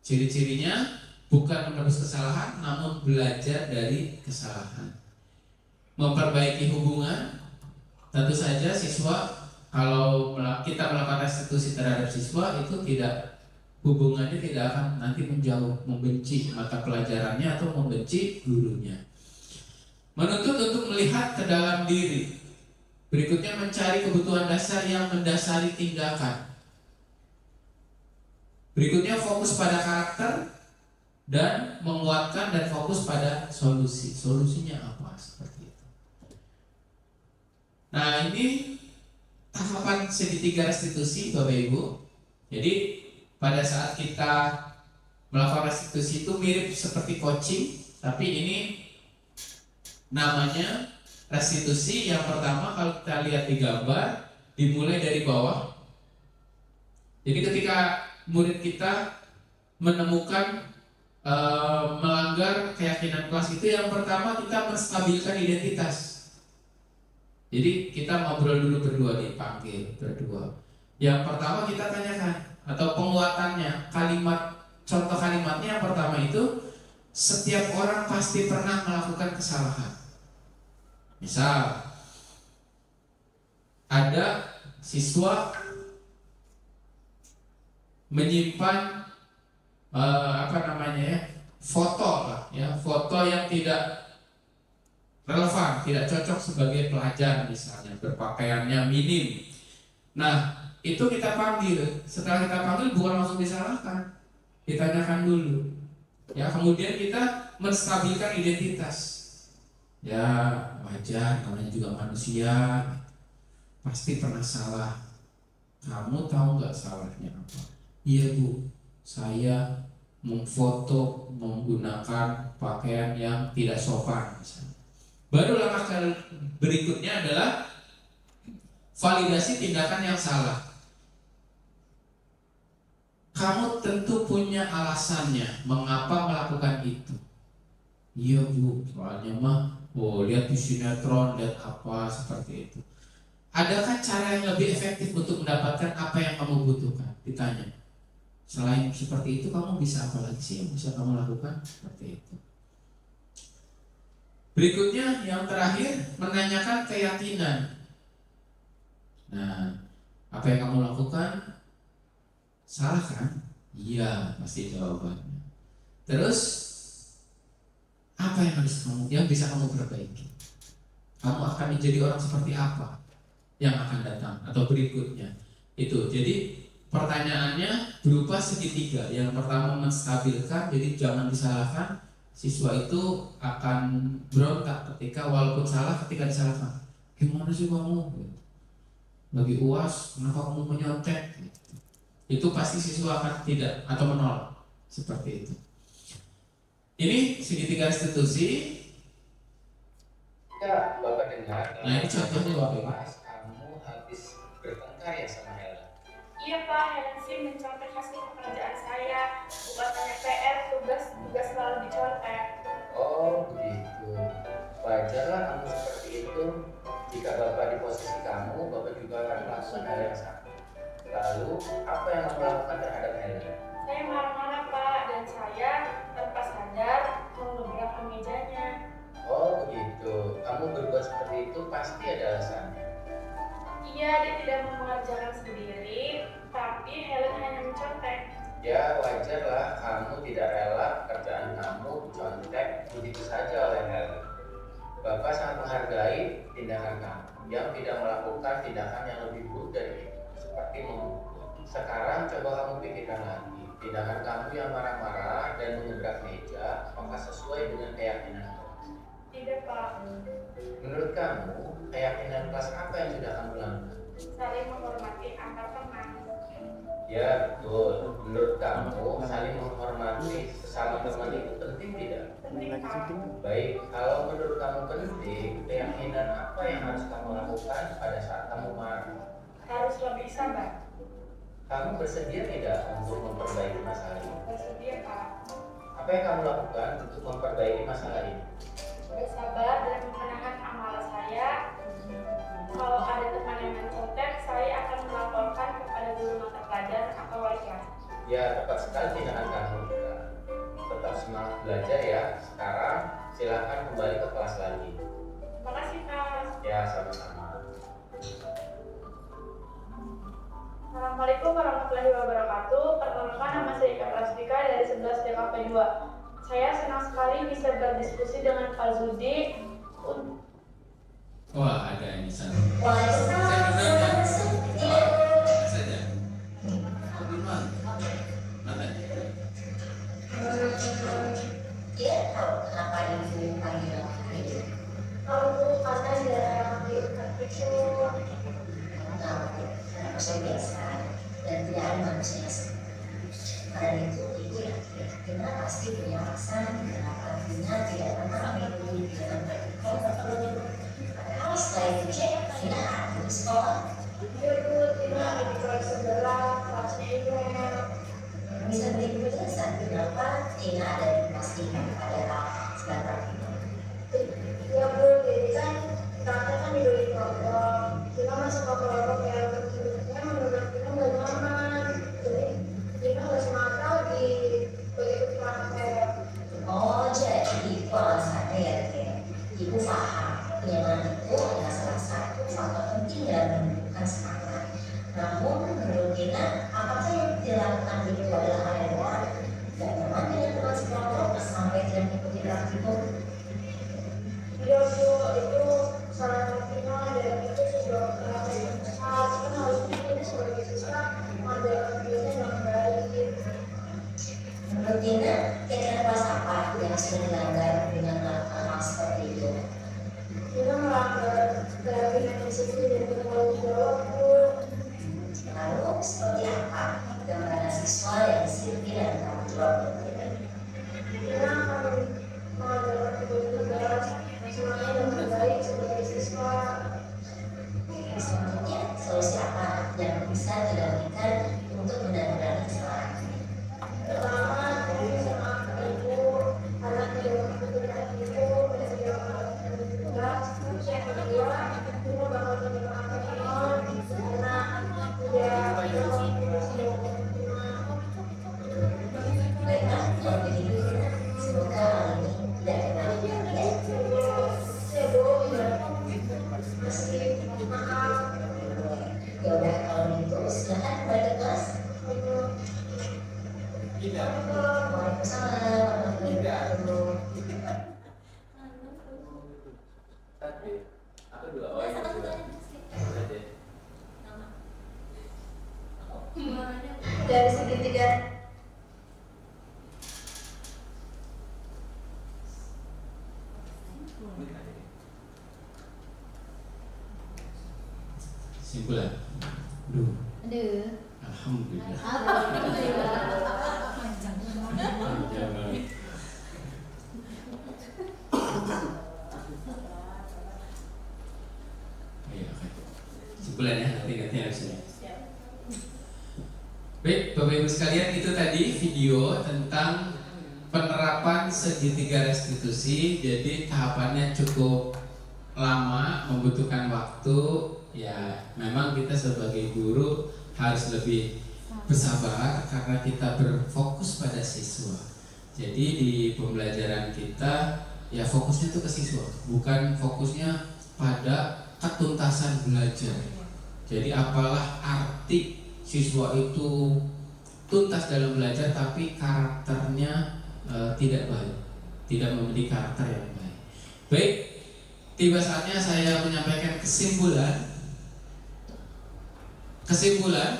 Ciri-cirinya bukan menebus kesalahan, namun belajar dari kesalahan. Memperbaiki hubungan, tentu saja siswa, kalau kita melakukan restitusi terhadap siswa itu hubungannya tidak akan nanti menjauh, membenci mata pelajarannya atau membenci gurunya. Menuntut untuk melihat ke dalam diri. Berikutnya mencari kebutuhan dasar yang mendasari tindakan. Berikutnya fokus pada karakter dan menguatkan dan fokus pada solusi. Solusinya apa? Seperti itu. Nah, ini tahapan segitiga restitusi Bapak Ibu. Jadi pada saat kita melakukan restitusi itu mirip seperti coaching, tapi ini namanya restitusi. Yang pertama kalau kita lihat di gambar, dimulai dari bawah. Jadi ketika murid kita menemukan melanggar keyakinan kelas itu, yang pertama kita menstabilkan identitas. Jadi kita ngobrol dulu berdua, dipanggil berdua. Yang pertama kita tanyakan atau penguatannya, contoh kalimatnya yang pertama itu, setiap orang pasti pernah melakukan kesalahan. Misal ada siswa menyimpan foto yang tidak relevan, tidak cocok sebagai pelajar misalnya, berpakaiannya minim. Nah, itu kita panggil. Setelah kita panggil bukan langsung disalahkan, ditanyakan dulu. Ya, kemudian kita menstabilkan identitas. Ya, wajar, namanya juga manusia, pasti pernah salah. Kamu tahu nggak salahnya apa? Iya Bu, saya memfoto menggunakan pakaian yang tidak sopan misalnya. Baru langkah berikutnya adalah validasi tindakan yang salah. Kamu tentu punya alasannya mengapa melakukan itu. Iya Bu, soalnya mah lihat di sinetron, lihat apa seperti itu. Adakah cara yang lebih efektif untuk mendapatkan apa yang kamu butuhkan? Ditanya. Selain seperti itu, kamu bisa apa lagi sih yang bisa kamu lakukan? Seperti itu. Berikutnya yang terakhir, menanyakan keyakinan. Nah, apa yang kamu lakukan salah kan? Iya, pasti jawabannya. Terus apa yang bisa kamu perbaiki? Kamu akan menjadi orang seperti apa yang akan datang atau berikutnya? Itu. Jadi pertanyaannya berupa segitiga. Yang pertama menstabilkan, jadi jangan disalahkan. Siswa itu akan berontak walaupun salah ketika disalahkan. Gimana sih kamu? Bagi UAS, kenapa kamu menyontek? itu pasti siswa akan tidak atau menolak seperti itu. Ini segitiga restitusi. Ya, Bapak dengar. Nah, ini contohnya Bapak. Mas, kamu habis bertengkar ya sama Helen? Iya Pak, Helen sih mencontek hasil pekerjaan saya, bukannya PR, tugas selalu dicontek. Oh begitu. Wajarlah kamu seperti itu. Jika Bapak di posisi kamu, Bapak juga akan melakukan hal yang sama. Lalu, apa yang kamu lakukan terhadap Helen? Saya marah-marah Pak, dan saya tanpa sadar mengebrakkan mejanya. Oh begitu. Kamu berbuat seperti itu pasti ada alasannya. Iya, dia tidak mau mengerjakan sendiri, tapi Helen hanya mencontek. Ya wajarlah kamu tidak rela pekerjaan kamu dicontek begitu saja oleh Helen. Bapak sangat menghargai tindakan kamu yang tidak melakukan tindakan yang lebih buruk dari itu, seperti memukul. Sekarang coba kamu pikirkan lagi, tindakan kamu yang marah-marah dan mengebrak meja apakah sesuai dengan keyakinan kamu? Tidak Pak, Menurut kamu, keyakinan kelas apa yang sudah kamu lakukan? saling menghormati antar teman. Ya betul. Menurut kamu, saling menghormati sesama teman itu penting tidak? Penting Pak. Baik, kalau menurut kamu penting, keyakinan apa yang harus kamu lakukan pada saat kamu marah? Harus lebih sabar. Kamu bersedia tidak untuk memperbaiki masalah ini? Bersedia Pak. Apa yang kamu lakukan untuk memperbaiki masalah ini? Bersabar dan menahan amarah saya. Kalau ada teman yang mencontek, saya akan melaporkan kepada guru mata pelajaran atau wali kelas. Ya, tepat sekali tindakan kamu. Rika. Tetap semangat belajar ya. Sekarang silakan kembali ke kelas lagi. Terima kasih Pak. Ya, sama-sama. Assalamualaikum warahmatullahi wabarakatuh. Perkenalkan, nama saya Ika Prastika dari 11 DKP 2. Saya senang sekali bisa berdiskusi dengan Pak Zudi. Wah, ada ini sana. Waalaikumsalam. Saja. Mana? Dia tahu kenapa ibu panggil aku itu. Kalau karena daerah itu Tahu, manusia biasa dan tidak ada manusia yang sempurna. Karena itu ibu yakin kita pasti punya alasan kenapa Vina tidak pernah mengikuti kegiatan berikut. Padahal setelah itu cek, Vina ada di sekolah. dia tuh tinggal di kelas sebelah, kelasnya email. Bisa beri penjelasan kenapa Vina ada di kelas ini padahal sebentar itu. Ya Bu, jadi kan kakak kan diberi kelompok. Kita masuk ke kelompok yang sebenarnya menurut kita nggak nyaman. Jadi kita nggak semangat lagi begitu praktek. Oh, jadi itu alasannya ya, Ken. Ibu paham, kenyamanan itu adalah salah satu faktor penting dalam menumbuhkan semangat. Namun, menurut Tina, apakah yang dilakukan itu adalah hal yang benar? Dan memang dengan teman sekelompok sampai tidak mengikuti praktikum. Iya Bu, itu salah satunya dari itu sudah yang besar. Kan harusnya kita sebagai siswa mengambil kegiatan yang baik. Menurut Tina, kira-kira kelas apa yang sudah dilanggar dengan melakukan hal seperti itu? Kita melanggar keyakinan disiplin dan bertanggung jawab Bu. Lalu, seperti apa gambaran siswa yang disiplin dan bertanggung jawab? Kita akan mengajarkan tugas semuanya dengan baik sebagai siswa. Selanjutnya, solusi apa yang bisa dilakukan untuk menanggulangi kesalahan? Pertama, kami semangat ibu, anak tidak membutuhkan ibu, dan tidak melakukan tugas. Yang kedua, kita bakal menyemangatkan iman, karena tidak mempunyai sebuah Baiklah, kalau begitu, semoga hal ini tidak kembali lagi ya. ya Bu, ya. Meski maaf, Ya udah, kalau begitu silakan kembali ke kelas. Waalaikumsalam warahmatullahi wabarakatuh. Tapi, aku dua orang juga. dari segitiga Simpulan. Duh. Aduh. Alhamdulillah. Jangan. Ayo, oke. Sebulan ya, nanti harus ya. Baik, Bapak Ibu sekalian, itu tadi video tentang penerapan segitiga restitusi. Jadi tahapannya cukup lama, membutuhkan waktu. Ya, memang kita sebagai guru harus lebih bersabar karena kita berfokus pada siswa. Jadi di pembelajaran kita ya fokusnya itu ke siswa, bukan fokusnya pada ketuntasan belajar. Jadi apalah arti siswa itu tuntas dalam belajar tapi karakternya tidak baik, tidak memiliki karakter yang baik. Baik, tiba saatnya saya menyampaikan kesimpulan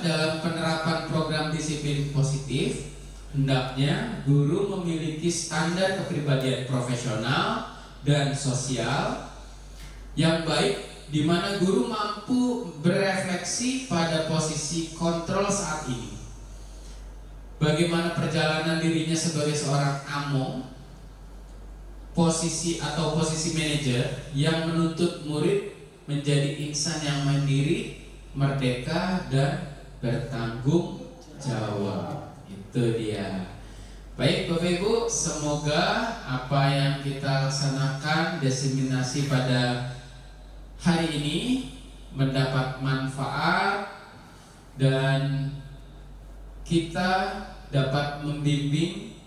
dalam penerapan program disiplin positif. Hendaknya guru memiliki standar kepribadian profesional dan sosial yang baik, di mana guru mampu berefleksi pada posisi kontrol saat ini. Bagaimana perjalanan dirinya sebagai seorang among, posisi manajer yang menuntut murid menjadi insan yang mandiri, merdeka, dan bertanggung jawab. Itu dia. Baik Bapak Ibu, semoga apa yang kita laksanakan diseminasi pada hari ini mendapat manfaat dan kita dapat membimbing,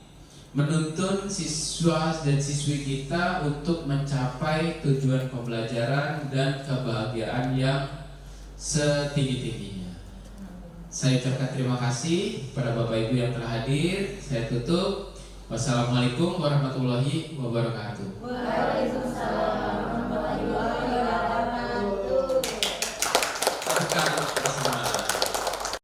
menuntun siswa dan siswi kita untuk mencapai tujuan pembelajaran dan kebahagiaan yang setinggi-tingginya. Saya ucapkan terima kasih kepada Bapak Ibu yang telah hadir. Saya tutup. Wassalamualaikum warahmatullahi wabarakatuh. Waalaikumsalam.